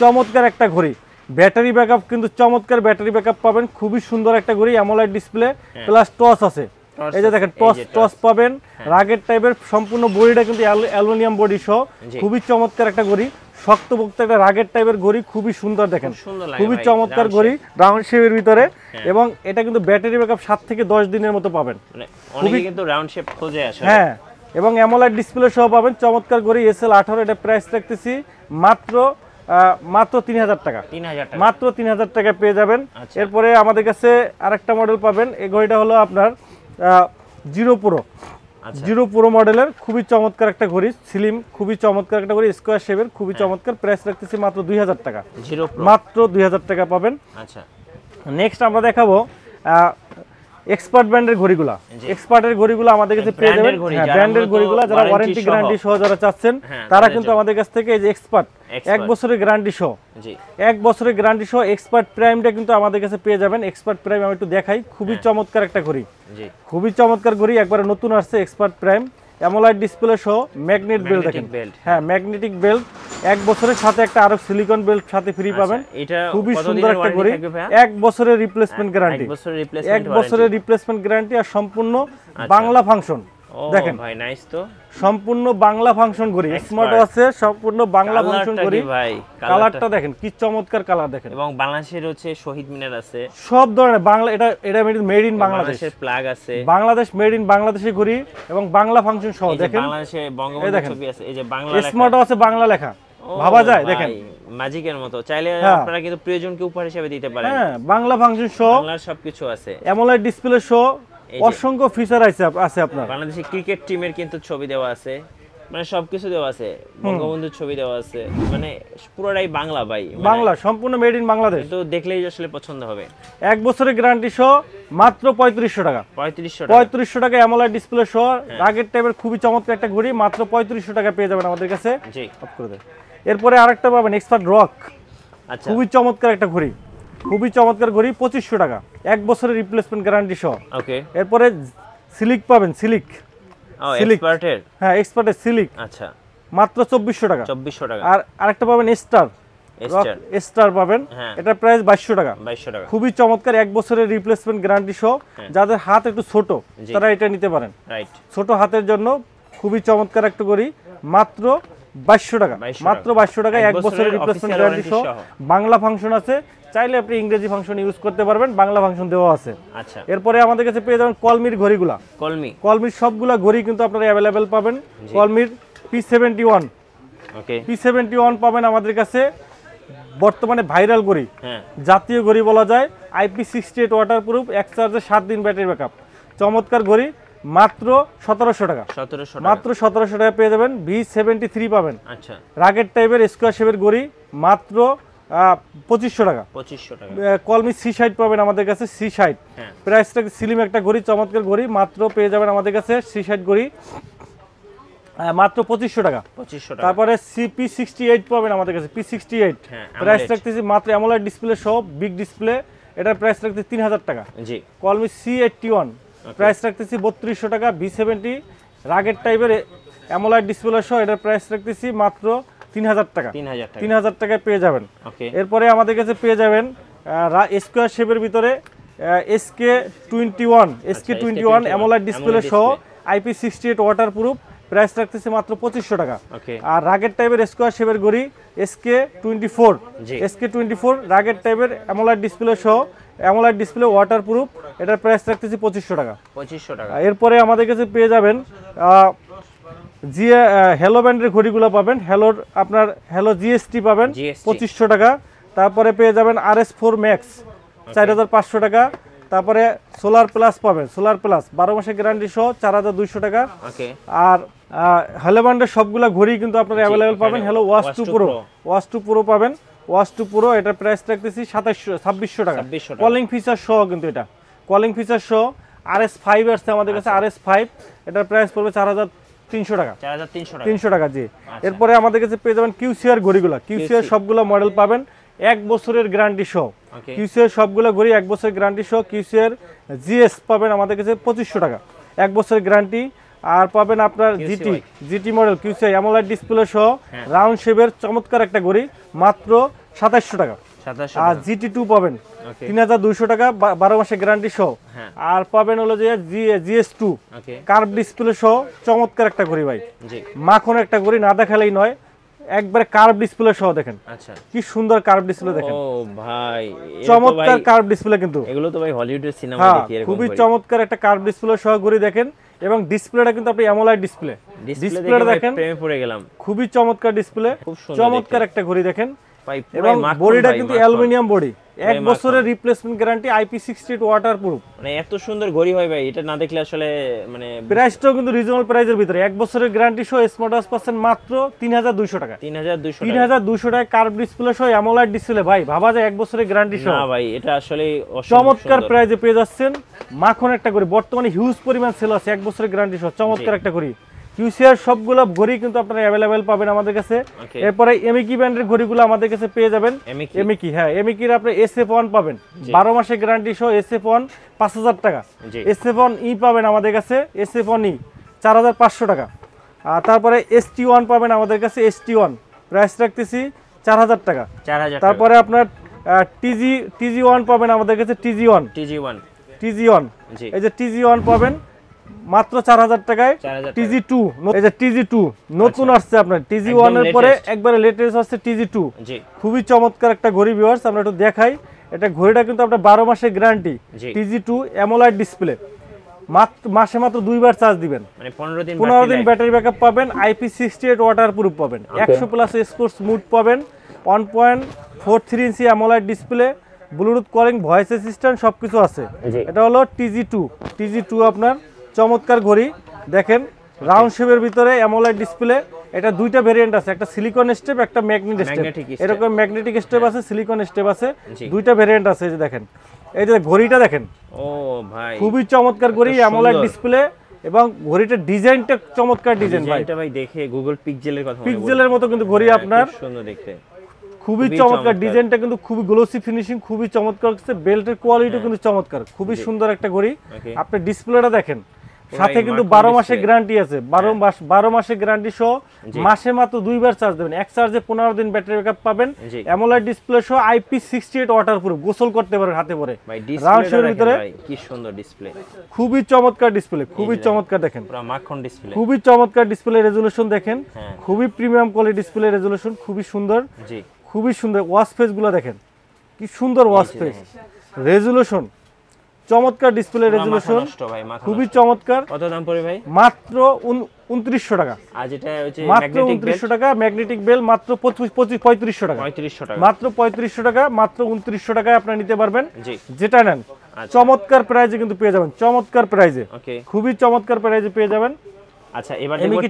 চমৎকার একটা ঘড়ি। ব্যাটারি ব্যাকআপ কিন্তু চমৎকার ব্যাটারি ব্যাকআপ পাবেন, খুবই সুন্দর একটা ঘড়ি, অ্যামোলেড ডিসপ্লে প্লাস টস আছে। এই যে দেখেন টস পাবেন, রাগেড টাইপের, সম্পূর্ণ বডিটা কিন্তু অ্যালুমিনিয়াম বডি সহ, খুবই চমৎকার একটা ঘড়ি, শক্তপোক্ত একটা রাগেড টাইপের ঘড়ি, খুবই সুন্দর দেখেন, খুবই চমৎকার ঘড়ি, রাউন্ড শেপের ভিতরে। এবং এটা কিন্তু ব্যাটারি ব্যাকআপ 7 থেকে 10 দিনের মতো পাবেন, অনেকে কিন্তু রাউন্ড শেপ খোঁজে আসলে। হ্যাঁ, এবং অ্যামোলেড ডিসপ্লে সহ পাবেন চমৎকার ঘড়ি ASL18। এটা প্রাইস রাখতেছি মাত্র 3000 টাকা, মাত্র 3000 টাকা পেয়ে যাবেন। এরপরে আমাদের কাছে আরেকটা মডেল পাবেন, এই ঘড়িটা হলো আপনার জিরো প্রো মডেলের, খুবই চমৎকার একটা ঘড়ি, স্লিম, খুবই চমৎকার একটা ঘড়ি, স্কোয়ার শেপের, খুবই চমৎকার। প্রাইস রাখতেছি মাত্র 2000 টাকা, মাত্র 2000 টাকা পাবেন। আচ্ছা, নেক্সট আমরা দেখাবো এক্সপার্ট ব্র্যান্ডের ঘড়িগুলা। এক্সপার্টের ঘড়িগুলো আমাদের কাছে পেয়ে যাবেন, ব্র্যান্ডের ঘড়িগুলো যারা ওয়ারেন্টি গ্যারান্টি সহ যারা চাচ্ছেন তারা কিন্তু আমাদের কাছ থেকে এই যে এক্সপার্ট 1 বছরের গ্যারান্টি সহ, 1 বছরের গ্যারান্টি সহ এক্সপার্ট প্রাইমটা কিন্তু আমাদের কাছে পেয়ে যাবেন। এক্সপার্ট প্রাইম আমি একটু দেখাই, খুবই চমৎকার একটা ঘড়ি, খুবই চমৎকার ঘড়ি, একবারে নতুন আসছে এক্সপার্ট প্রাইম, অ্যামোলেড ডিসপ্লে সহ, ম্যাগনেট বেল্ট দেখেন, হ্যাঁ ম্যাগনেটিক বেল্ট, 1 বছরের সাথে একটা আরো সিলিকন বেল্ট সাথে ফ্রি পাবেন। খুবই সুন্দর একটা ঘড়ি, 1 বছরের রিপ্লেসমেন্ট গ্যারান্টি, 1 বছরের রিপ্লেসমেন্ট গ্যারান্টি, আর সম্পূর্ণ বাংলা ফাংশন দেখেন ভাই, নাইস তো, সম্পূর্ণ বাংলা ফাংশন ঘড়ি, স্মার্ট ওয়াচে সম্পূর্ণ বাংলা ফাংশন ঘড়ি। ভাই কালারটা দেখেন কি চমৎকার কালার দেখেন, এবং বাংলাদেশের হচ্ছে শহীদ মিনার আছে, সব ধরনের বাংলা, এটা মেড ইন বাংলাদেশের ফ্ল্যাগ আছে, বাংলাদেশ মেড ইন বাংলাদেশের ঘড়ি এবং বাংলা ফাংশন সহ দেখেন, বাংলাদেশে বঙ্গবন্ধু ছবি আছে, এই যে বাংলা লেখা, স্মার্ট ওয়াচে বাংলা লেখা, ভাবা যায় দেখেন, ম্যাজিকের মতো। চাইলে আপনারা কিন্তু প্রিয়জনকে উপহার হিসেবে দিতে পারেন। হ্যাঁ, বাংলা ফাংশন সহ, বাংলার সবকিছু আছে, অ্যামোলেড ডিসপ্লে সহ, অসংখ্য ফিচার আছে আপনার। বাংলাদেশের ক্রিকেট টিমের কিন্তু ছবি দেওয়া আছে, মানে সবকিছু দেওয়া আছে, বঙ্গবন্ধুর ছবি দেওয়া আছে, মানে পুরোটাই বাংলা ভাই, বাংলা, সম্পূর্ণ মেড ইন বাংলাদেশ। তো দেখলেই আসলে পছন্দ হবে। 1 বছরের গ্যারান্টি সহ মাত্র 3500 টাকা, 3500 টাকা অ্যামোলেড ডিসপ্লে সহ, রাগেড টাইপের খুবই চমৎকার একটা ঘড়ি, মাত্র 3500 টাকা পেয়ে যাবেন আমাদের কাছে। জি, অফ করে দেন। এরপরে আরেকটা পাবেন এক্সপার্ট রক, আচ্ছা, খুবই চমৎকার একটা ঘড়ি, খুবই চমৎকার ঘড়ি, 2500 টাকা, 1 বছরের রিপ্লেসমেন্ট গ্যারান্টি সহ। ওকে, এরপরে সিলিক পাবেন, সিলিক, এক্সপার্টের, হ্যাঁ এক্সপার্টের সিলিক, আচ্ছা, মাত্র 2400 টাকা, 2400 টাকা। আর আরেকটা পাবেন স্টার পাবেন, এটা প্রাইস 2200 টাকা, 2200 টাকা, খুবই চমৎকার, 1 বছরের রিপ্লেসমেন্ট গ্যারান্টি সহ। যাদের হাত একটু ছোট তারা এটা নিতে পারেন, রাইট, ছোট হাতের জন্য খুবই চমৎকার একটা ঘড়ি, মাত্র 2200 টাকা, মাত্র 2200 টাকা, 1 বছরের রিপ্লেসমেন্ট গ্যারান্টি সহ, বাংলা ফাংশন আছে, চাইলে আপনি ইংরেজি ফাংশন ইউজ করতে পারবেন, বাংলা ফাংশন দেওয়া আছে। আচ্ছা, এরপরে আমাদের কাছে পেয়ে যাবেন কলমির ঘড়িগুলা, কলমির সবগুলা ঘড়ি কিন্তু আপনারা অ্যাভেলেবেল পাবেন। কলমির P71, ওকে, P71 পাবেন আমাদের কাছে, বর্তমানে ভাইরাল ঘড়ি, জাতীয় ঘড়ি বলা যায়, IP68 ওয়াটারপ্রুফ, এক চার্জে 7 দিন ব্যাটারি ব্যাকআপ, চমৎকার ঘড়ি, মাত্র 1700 টাকা, মাত্র 1700 টাকা পেয়ে যাবেন। V73 পাবেন, আচ্ছা, রাগেড টাইপের স্কোয়ার শেপের ঘড়ি, মাত্র 2500 টাকা। 2500 টাকা। কলমি C60 পাবেন আমাদের কাছে, C60 প্রাইসটা স্লিম একটা ঘড়ি, চমৎকার ঘড়ি, মাত্র পেয়ে যাবেন আমাদের কাছে C60 ঘড়ি মাত্র 2500 টাকা। 2500 টাকা। তারপরে P68 পাবেন আমাদের কাছে, P68 প্রাইস রাখতেছি মাত্র অ্যামোলেড ডিসপ্লে সহ বিগ ডিসপ্লে, এটার প্রাইস রাখতেছি 3000 টাকা। জি। কলমি C81 প্রাইস রাখতেছি 3200 টাকা। V70 রাগের টাইপের অ্যামোলেড ডিসপ্লে সহ এটার প্রাইস রাখতেছি মাত্র 3000 টাকা। 3000 টাকায় পেয়ে যাবেন। এরপরে আমাদের কাছে পেয়ে যাবেন স্কয়ার শেপের ভিতরে SK21 অ্যামোলেড ডিসপ্লে সহ IP68 ওয়াটারপ্রুফ, প্রাইস রাখতেছি মাত্র 2500 টাকা। আর রাগের টাইপের স্কয়ার শেপের ঘড়ি SK24 রাগের টাইপের অ্যামোলেড ডিসপ্লে সহ অ্যামোলেড ডিসপ্লে ওয়াটারপ্রুফ, এটার প্রাইস রাখতেছি 2500 টাকা। 2500 টাকা। এরপরে আমাদের কাছে পেয়ে যাবেন হ্যালো ব্র্যান্ডের ঘড়িগুলো পাবেন, হ্যালোর আপনার হ্যালো GST পাবেন 2500 টাকা। তারপরে পেয়ে যাবেন RS4 Max 4500 টাকা। তারপরে সোলার প্লাস পাবেন, সোলার প্লাস 12 মাসের গ্যারান্টি সহ 4200 টাকা। আর হ্যালো ব্র্যান্ডের সবগুলা ঘড়ি কিন্তু আপনারা অ্যাভেলেবেল পাবেন। হ্যালো ওয়াচ টু প্রো পাবেন, ওয়াচ টু প্রো, এটার প্রাইস রাখতেছি 2600 টাকা কলিং ফিচার সহ, কিন্তু এটা কলিং ফিচার সহ। RS5 আসছে আমাদের কাছে, RS5 এটার প্রাইস পড়বে 4300 টাকা। 300 টাকা জি। এরপরে আমাদের কাছে পেয়ে যাবেন QCR ঘড়িগুলো, QCR সবগুলো মডেল পাবেন 1 বছরের গ্যারান্টি সহ। QCR সবগুলো ঘড়ি 1 বছরের গ্যারান্টি সহ। QCR GS পাবেন আমাদের কাছে 2500 টাকা 1 বছরের গ্যারান্টি। আর পাবেন আপনার GT model QCR AMOLED display সহ রাউন্ড শেপের চমৎকার একটা ঘড়ি মাত্র 2700 টাকা। আর GT2 পাবেন 3200 টাকা 12 মাসের গ্যারান্টি সহ। আর পাবেন হলো যে GS2 কার্ভ ডিসপ্লে সহ চমৎকার একটা ঘড়ি ভাই, মাখন একটা ঘড়ি, না দেখালেই নয়, একবারে কার্ভ ডিসপ্লে সহ। দেখেন কি সুন্দর কার্ভ ডিসপ্লে, দেখেন ও ভাই চমৎকার কার্ভ ডিসপ্লে, কিন্তু এগুলো তো ভাই হলিউডের সিনেমা দেখি এরকম খুবই চমৎকার একটা কার্ভ ডিসপ্লে সহ ঘড়ি দেখেন। এবং ডিসপ্লেটা কিন্তু আপনি অ্যামোলেড ডিসপ্লেটা দেখেন, প্রেমে পড়ে গেলাম, খুবই চমৎকার ডিসপ্লে, চমৎকার একটা ঘড়ি দেখেন। এবং বডিটা কিন্তু অ্যালুমিনিয়াম বডি, 1 বছরের রিপ্লেসমেন্ট গ্যারান্টি, IP68 ওয়াটারপ্রুফ। মানে এত সুন্দর ঘড়ি হয় ভাই, এটা না দেখলে আসলে মানে প্রাইসটাও কিন্তু রিজনেবল প্রাইসের ভিতরে, 1 বছরের গ্যারান্টি সহ স্মার্ট ওয়াচ পাচ্ছেন মাত্র 3200 টাকা। 3200 টাকা কার্ভ ডিসপ্লে সহ অ্যামোলেড ডিসপ্লে, ভাই ভাবা যায় 1 বছরের গ্যারান্টি সহ। না ভাই এটা আসলে চমৎকার প্রাইসে পেয়ে যাচ্ছেন, মাখন একটা ঘড়ি, বর্তমানে হিউজ পরিমাণ সেল আছে 1 বছরের গ্যারান্টি সহ, চমৎকার একটা ঘড়ি। QCR সবগুলো ঘড়ি কিন্তু আপনারা অ্যাভেলেবেল পাবেন আমাদের কাছে। এরপরে এমিকি ব্র্যান্ডের ঘড়িগুলো আমাদের কাছে পেয়ে যাবেন। এমিকি এমিকির আপনি SF1 পাবেন 12 মাসের গ্যারান্টি সহ, SF1 5000 টাকা। SF1E পাবেন আমাদের কাছে, SF1E 4500 টাকা। আর তারপরে ST1 পাবেন আমাদের কাছে, ST1 প্রাইস রাখতেছি 4000 টাকা। তারপরে আপনার TG1 পাবেন আমাদের কাছে, TG1 এই যে TG1 পাবেন মাত্র 4000 টাকায়। TG2 এই যে TG2 নতুন আসছে আপনার, TG1 এর পরে একবারে লেটেস্ট আসছে TG2, খুবই চমৎকার একটা ঘড়ি ভিউয়ার্স, আমরা একটু দেখাই। এটা ঘড়িটা কিন্তু আপনার 12 মাসের গ্যারান্টি, TG2 অ্যামোলেড ডিসপ্লে, মাসে মাত্র 2 বার চার্জ দিবেন, মানে 15 দিন ব্যাটারি ব্যাকআপ পাবেন, IP68 ওয়াটারপ্রুফ পাবেন, 100 প্লাস স্পোর্টস মুড পাবেন, 1.43 ইঞ্চি AMOLED display, Bluetooth calling, voice assistant সবকিছু আছে। এটা হলো TG2 আপনার চমৎকার ঘড়ি দেখেন, রাউন্ড শেপের ভিতরে অ্যামোলেড ডিসপ্লে। এটা দুইটা ভেরিয়েন্ট আছে, একটা সিলিকন স্টেপ, একটা ম্যাগনেটিক স্টেপ, এরকম ম্যাগনেটিক স্টেপ আছে, সিলিকন স্টেপ আছে, দুইটা ভেরিয়েন্ট আছে। এই যে দেখেন, এই যে ঘড়িটা দেখেন, ও ভাই খুবই চমৎকার ঘড়ি, অ্যামোলেড ডিসপ্লে, এবং ঘড়িটার ডিজাইনটা চমৎকার ডিজাইন ভাই, এটা ভাই দেখে গুগল পিক্সেলের কথা, পিক্সেলের মতো কিন্তু ঘড়ি আপনার, সুন্দর দেখতে, খুবই চমৎকার ডিজাইনটা, কিন্তু খুবই গ্লোসি ফিনিশিং, খুবই চমৎকার, বেল্টের কোয়ালিটিও কিন্তু চমৎকার, খুবই সুন্দর একটা ঘড়ি। আপনি ডিসপ্লেটা দেখেন, সাথে কিন্তু 12 মাসের গ্যারান্টি আছে, 12 মাসের গ্যারান্টি সহ, মাসে মাত্র 2 বার চার্জ দেবেন, এক চার্জে 15 দিন ব্যাটারি ব্যাকআপ পাবেন, অ্যামোলেড ডিসপ্লে সহ, IP68 ওয়াটারপ্রুফ, গোসল করতে পারেন হাতে পরে। রাউন্ড শেপের ভিতরে কি সুন্দর ডিসপ্লে, খুবই চমৎকার ডিসপ্লে, খুবই চমৎকার দেখেন, পুরো মাখন ডিসপ্লে, খুবই চমৎকার ডিসপ্লে রেজোলিউশন দেখেন, খুবই প্রিমিয়াম কোয়ালিটি ডিসপ্লে রেজোলিউশন, খুবই সুন্দর, খুবই সুন্দর। ওয়াচ ফেস গুলো দেখেন, কি সুন্দর ওয়াচ ফেস, রেজোলিউশন চমৎকার, ডিসপ্লে রেজোলিউশন খুবই চমৎকার। কত দাম পড়ে ভাই? মাত্র 2900 টাকা। আর যেটা হচ্ছে মাত্র 2900 টাকা, ম্যাগনেটিক বেল মাত্র 3500 টাকা, মাত্র 3500 টাকা, মাত্র 2900 টাকায় আপনারা নিতে পারবেন, যেটা নেন চমৎকার প্রাইজে কিন্তু পেয়ে যাবেন, চমৎকার প্রাইজে, খুবই চমৎকার প্রাইজে পেয়ে যাবেন। আচ্ছা এবার এমিকি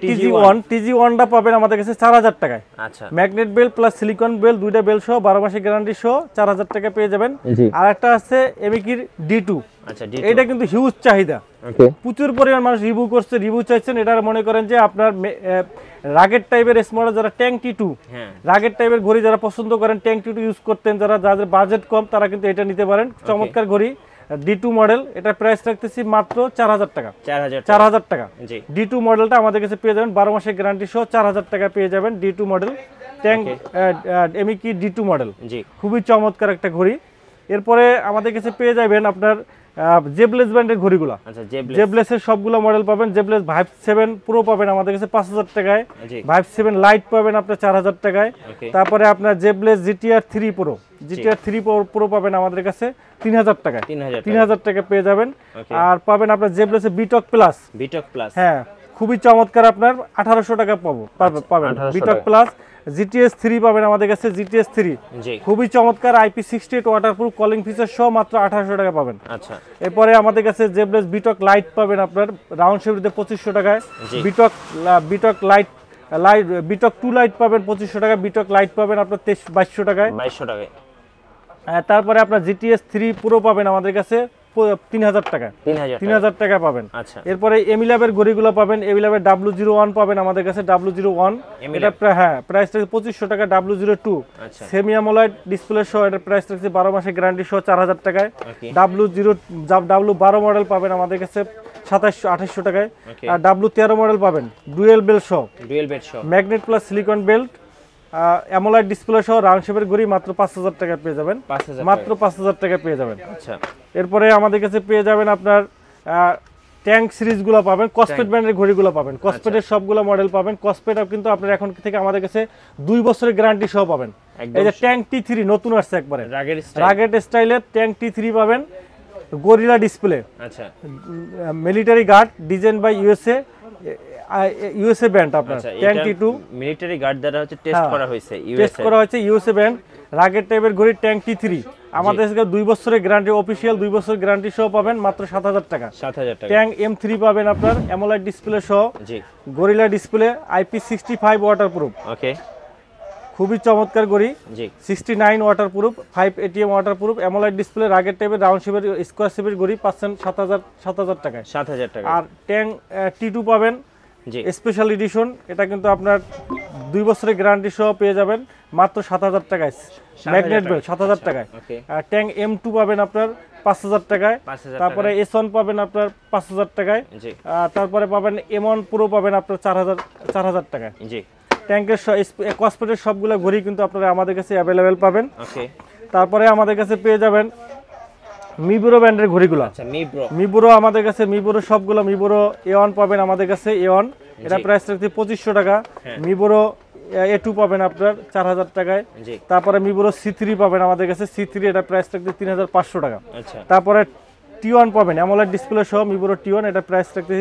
TG1টা পাবেন আমাদের কাছে 4000 টাকায়। আচ্ছা magnet belt plus silicone belt, দুইটা বেল সহ 12 মাসের গ্যারান্টি সহ 4000 টাকা পেয়ে যাবেন। আর একটা আছে এমিকির D2। আচ্ছা এটা কিন্তু হিউজ চাহিদা, ওকে প্রচুর পরিমাণ মানুষ রিভিউ করছে, রিভিউ চাইছেন। এটা মনে করেন যে আপনার রাগেট টাইপের স্মার্ট, যারা ট্যাঙ্ক T2 রাগেট টাইপের ঘড়ি যারা পছন্দ করেন, ট্যাঙ্ক T2 ইউজ করতেন, যাদের বাজেট কম তারা কিন্তু এটা নিতে পারেন। চমৎকার ঘড়ি D2 মডেল, এটা প্রাইস রাখতেছি মাত্র 4000 টাকা। 4000 টাকা D2 মডেলটা আমাদের কাছে পেয়ে যাবেন 12 মাসের গ্যারান্টি সহ 4000 টাকা পেয়ে যাবেন D2 model tank এমিকি D2 model, খুবই চমৎকার একটা ঘড়ি। এরপরে আমাদের কাছে পেয়ে যাবেন আপনার জেবলেস ব্র্যান্ডের ঘড়িগুলো। আচ্ছা জেবলেসের সবগুলো মডেল পাবেন। জেবলেস ভাইভ 7 প্রো পাবেন আমাদের কাছে 5000 টাকায়, ভাইভ 7 লাইট পাবেন আপনার 4000 টাকায়। তারপরে আপনার Zeblaze GTR 3 pro, GTR 3 pro পাবেন আমাদের কাছে 3000 টাকায়, 3000 টাকা পেয়ে যাবেন। আর পাবেন আপনার জেবলেসের বিটক প্লাস, হ্যাঁ খুবই চমৎকার, আপনার 1800 টাকা পাবেন বিটক প্লাস। GTS 3 পাবেন আমাদের কাছে, GTS 3 খুবই চমৎকার, IP68 ওয়াটারপ্রুফ, কলিং ফিচার সহ মাত্র 1800 টাকা পাবেন। আচ্ছা এরপরে আমাদের কাছে জেবলেস বিটক লাইট পাবেন আপনার রাউন্ড শেপে 2500 টাকায়। বিটক লাইট বিটক 2 লাইট পাবেন 2500 টাকা, বিটক লাইট পাবেন আপনার 2200 টাকায়। তারপরে আপনার GTS 3 প্রো পাবেন আমাদের কাছে 3000 টাকা, 3000 টাকা পাবেন। আচ্ছা এরপরে এমিলাবের ঘড়িগুলো পাবেন, এমিলাবের W01 পাবেন আমাদের কাছে, W01 এটা প্রাইস থাকছে 2500 টাকা। W02 সেমি অ্যামোলেড ডিসপ্লে সহ, এটা প্রাইস থাকছে 12 মাসের গ্যারান্টি সহ 4000 টাকায়। W12 মডেল পাবেন আমাদের কাছে 2700-2800 টাকায়। আর W13 মডেল পাবেন ডুয়েল বেল সহ, magnet plus silicone belt, AMOLED display সহ রাউন্ড শেপের ঘড়ি মাত্র 5000 টাকা পেয়ে যাবেন, মাত্র 5000 টাকা পেয়ে যাবেন। আচ্ছা এরপরে আমাদের কাছে পেয়ে যাবেন আপনার ট্যাঙ্ক সিরিজগুলো পাবেন, কসপেট ব্র্যান্ডের ঘড়িগুলো পাবেন, কসপেটের সবগুলো মডেল পাবেন। কসপেটও কিন্তু আপনার এখন থেকে আমাদের কাছে 2 বছরের গ্যারান্টি সহ পাবেন। এই যে ট্যাঙ্ক T3 নতুন আসছে একবারে, রাগেট স্টাইলের ট্যাঙ্ক T3 পাবেন, গরিলা ডিসপ্লে, আচ্ছা military guard, design by USA brand. আপনার ট্যাঙ্ক T2 মিলিটারি গার্ড দ্বারা হচ্ছে টেস্ট করা হয়েছে, USA ব্র্যান্ড রাগেট টাইপের ঘড়ি ট্যাঙ্ক T3 আমাদের কাছে 2 বছরের গ্যারান্টি, অফিশিয়াল 2 বছরের গ্যারান্টি সহ পাবেন মাত্র 7000 টাকা। ট্যাঙ্ক M3 পাবেন আপনার অ্যামোলেড ডিসপ্লে সহ, গরিলা ডিসপ্লে, IP65 ওয়াটারপ্রুফ, ওকে খুবই চমৎকার ঘড়ি, 69 waterproof, 5 ATM waterproof, AMOLED display, rugged টাইপের রাউন্ড শেপের স্কয়ার শেপের ঘড়ি পাচ্ছেন 7000 টাকায়। আর ট্যাঙ্ক T2 পাবেন স্পেশাল এডিশন, এটা কিন্তু আপনার 2 বছরের গ্যারান্টি সহ পেয়ে যাবেন মাত্র 7000 টাকায়, ম্যাগনেট বেল 7000 টাকায়। আর ট্যাঙ্ক M2 পাবেন আপনার 5000 টাকায়। তারপরে S1 পাবেন আপনার 5000 টাকায়। তারপরে পাবেন M1 প্রো পাবেন আপনার 4000 টাকায়। ট্যাঙ্কের কসপেটের সবগুলো ঘড়ি কিন্তু আপনারা আমাদের কাছে অ্যাভেলেবেল পাবেন। তারপরে আমাদের কাছে পেয়ে যাবেন মিবোরো ব্র্যান্ডের ঘড়িগুলো। আচ্ছা মিবোরো আমাদের কাছে, মিবোরো সবগুলো, মিবোরো A1 পাবেন আমাদের কাছে, A1 এটা প্রাইস রাখতে 2500 টাকা। মিবোরো A2 পাবেন আপনার 4000 টাকায়। তারপরে মিবোরো C3 পাবেন আমাদের কাছে, C3 এটা প্রাইস রাখতে 3500 টাকা। তারপরে T1 পাবেন অ্যামোলেড ডিসপ্লে সহ, মিবোরো T1 এটা প্রাইস রাখতে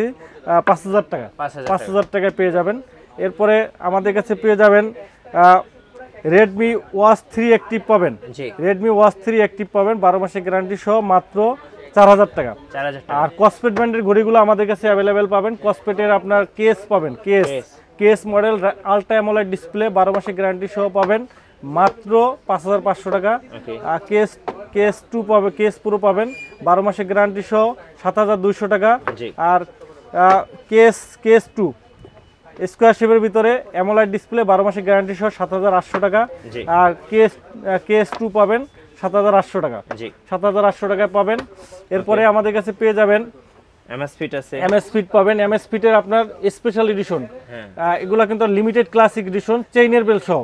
5000 টাকা, 5000 টাকায় পেয়ে যাবেন। এরপরে আমাদের কাছে পেয়ে যাবেন রেডমি ওয়াচ 3 অ্যাক্টিভ পাবেন, রেডমি ওয়াচ 3 অ্যাক্টিভ পাবেন 12 মাসের গ্যারান্টি সহ মাত্র 4000 টাকা। আর কসপেট ব্র্যান্ডের ঘড়িগুলো আমাদের কাছে অ্যাভেলেবেল পাবেন। কসপেটের আপনার কেস পাবেন, case model ultra AMOLED display 12 মাসের গ্যারান্টি সহ পাবেন মাত্র 5500 টাকা। আর কেস 2 পাবে, কেস পুরো পাবেন 12 মাসের গ্যারান্টি সহ 7200 টাকা। আর কেস 2 স্কয়ার শেপের ভিতরে অ্যামোলেড ডিসপ্লে 12 মাসের গ্যারান্টি সহ 7800 টাকা। আর কেস 2 পাবেন 7800 টাকা, 7800 টাকায় পাবেন। এরপরে আমাদের কাছে পেয়ে যাবেন MS ফিট পাবেন, MS ফিটের আপনার স্পেশাল এডিশন, এগুলা কিন্তু লিমিটেড ক্লাসিক এডিশন, চেইনের বেল সহ,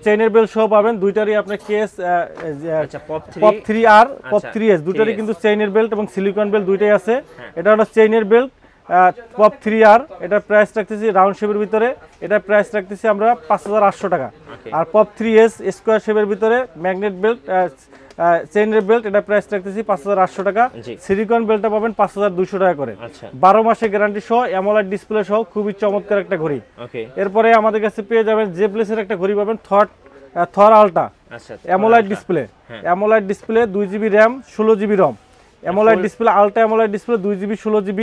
চেইনের বেল সহ পাবেন। দুইটারই আপনার case pop 3R pop 3S দুইটারই কিন্তু চেইনের বেল্ট এবং সিলিকন বেল্ট দুইটাই আছে। এটা হলো চেইনের বেল্ট পপ 3R, এটা প্রাইস রাখতেছি রাউন্ড শেপের ভিতরে, এটা প্রাইস রাখতেছি আমরা 5800 টাকা। আর পপ 3S স্কয়ার শেপের ভিতরে ম্যাগনেট বেল্ট চেইনের বেল্ট, এটা প্রাইস রাখতেছি 5800 টাকা। সিলিকন বেল্টটা পাবেন 5200 টাকা করে, 12 মাসের গ্যারান্টি সহ, অ্যামোলেড ডিসপ্লে সহ, খুবই চমৎকার একটা ঘড়ি। এরপরে আমাদের কাছে পেয়ে যাবেন জেবলেসের একটা ঘড়ি পাবেন, Thor ultra AMOLED display, 2GB RAM 16GB ROM, AMOLED display, ultra AMOLED display, 2GB 16GB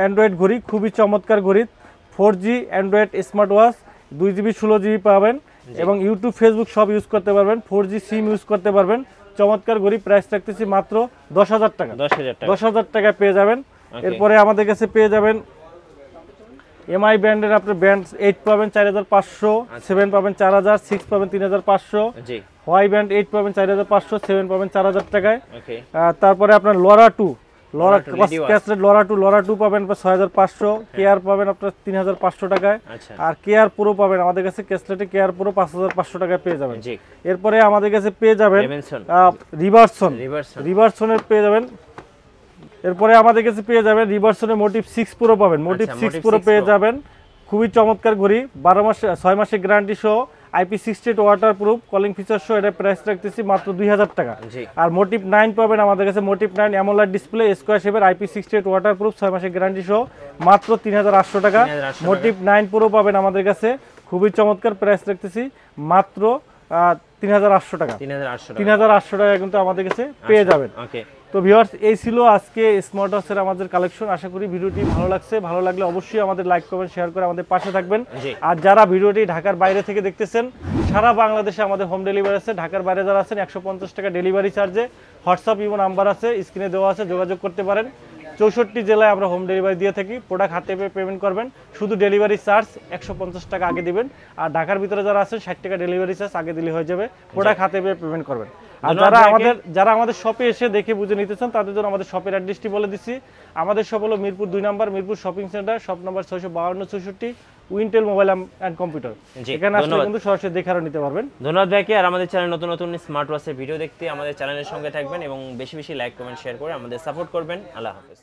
Android ঘড়ি, খুবই চমৎকার ঘড়ি। 4G Android smart watch, 2GB 16GB পাবেন এবং ইউটিউব ফেসবুক সব ইউজ করতে পারবেন, 4G সিম ইউজ করতে পারবেন। চমৎকার ঘড়ি, প্রাইস রাখতেছি মাত্র 10,000 টাকা। 10,000 টাকায় পেয়ে যাবেন। এরপরে আমাদের কাছে পেয়ে যাবেন এমআই ব্র্যান্ডের আপনার ব্র্যান্ড 8 পাবেন 4500, 7 পাবেন 4000, 6 পাবেন 3500, হোয়াই ব্র্যান্ড 8 পাবেন 4500, 7 পাবেন 4000 টাকায়। তারপরে আপনার লরা 2 লরা 2 পাবেন 6500, কেয়ার পাবেন আপনার 3500 টাকায়। আর কেয়ার প্রো পাবেন আমাদের কাছে, ক্যাসলেটে কেয়ার প্রো 5500 টাকায় পেয়ে যাবেন। এরপরে আমাদের কাছে পেয়ে যাবেন রিভারসনের পেয়ে যাবেন। এরপরে আমাদের কাছে পেয়ে যাবেন রিভারসনের মোটিভ 6 প্রো পাবেন, মোটিভ 6 প্রো পেয়ে যাবেন। খুবই চমৎকার ঘড়ি, 6 মাসের গ্যারান্টি সহ, IP68 ওয়াটারপ্রুফ, কলিং ফিচার সহ। এটা প্রাইস রাখতেছি মাত্র 2000 টাকা। আর মোটিভ 9 পাবেন আমাদের কাছে, মোটিভ 9 অ্যামোলেড ডিসপ্লে, স্কয়ার শেপের, IP68 ওয়াটারপ্রুফ, 6 মাসের গ্যারান্টি সহ, মাত্র 3800 টাকা। মোটিভ 9 প্রো পাবেন আমাদের কাছে, খুবই চমৎকার, প্রাইস রাখতেছি মাত্র 3800 টাকা। 3800 টাকা কিন্তু আমাদের কাছে পেয়ে যাবেন। তো ভিউয়ার্স, এই ছিল আজকে স্মার্ট ওয়াচের আমাদের কালেকশন। আশা করি ভিডিওটি ভালো লাগছে। ভালো লাগলে অবশ্যই আমাদের লাইক কমেন্ট শেয়ার করে আমাদের পাশে থাকবেন। আর যারা ভিডিওটি ঢাকার বাইরে থেকে দেখতেছেন, সারা বাংলাদেশে আমাদের হোম ডেলিভারি আছে। ঢাকার বাইরে যারা আছেন 150 টাকা ডেলিভারি চার্জে। হোয়াটসঅ্যাপ ইমো নাম্বার আছে, স্ক্রিনে দেওয়া আছে, যোগাযোগ করতে পারেন। 64 জেলায় আমরা হোম ডেলিভারি দিয়ে থাকি। প্রোডাক্ট হাতে পেয়ে পেমেন্ট করবেন, শুধু ডেলিভারি চার্জ 150 টাকা আগে দিবেন। আর ঢাকার ভিতরে যারা আছেন 60 টাকা ডেলিভারি চার্জ আগে দিলে হয়ে যাবে, প্রোডাক্ট হাতে পেয়ে পেমেন্ট করবেন। আর যারা আমাদের শপে এসে দেখে বুঝে নিতে চান, তাদের জন্য আমাদের শপের অ্যাড্রেসটি বলে দিচ্ছি। আমাদের শপ হলো Mirpur 2 number, Mirpur shopping center, shop number 652 Wintel mobile and computer. এখানে আসলে কিন্তু সরাসরি দেখে আরো নিতে পারবেন। ধন্যবাদ ভাইকে। আর আমাদের চ্যানেল নতুন নতুন স্মার্ট ওয়াচের ভিডিও দেখতে আমাদের চ্যানেলের সঙ্গে থাকবেন এবং বেশি বেশি লাইক কমেন্ট শেয়ার করে আমাদের সাপোর্ট করবেন। আল্লাহ হাফেজ।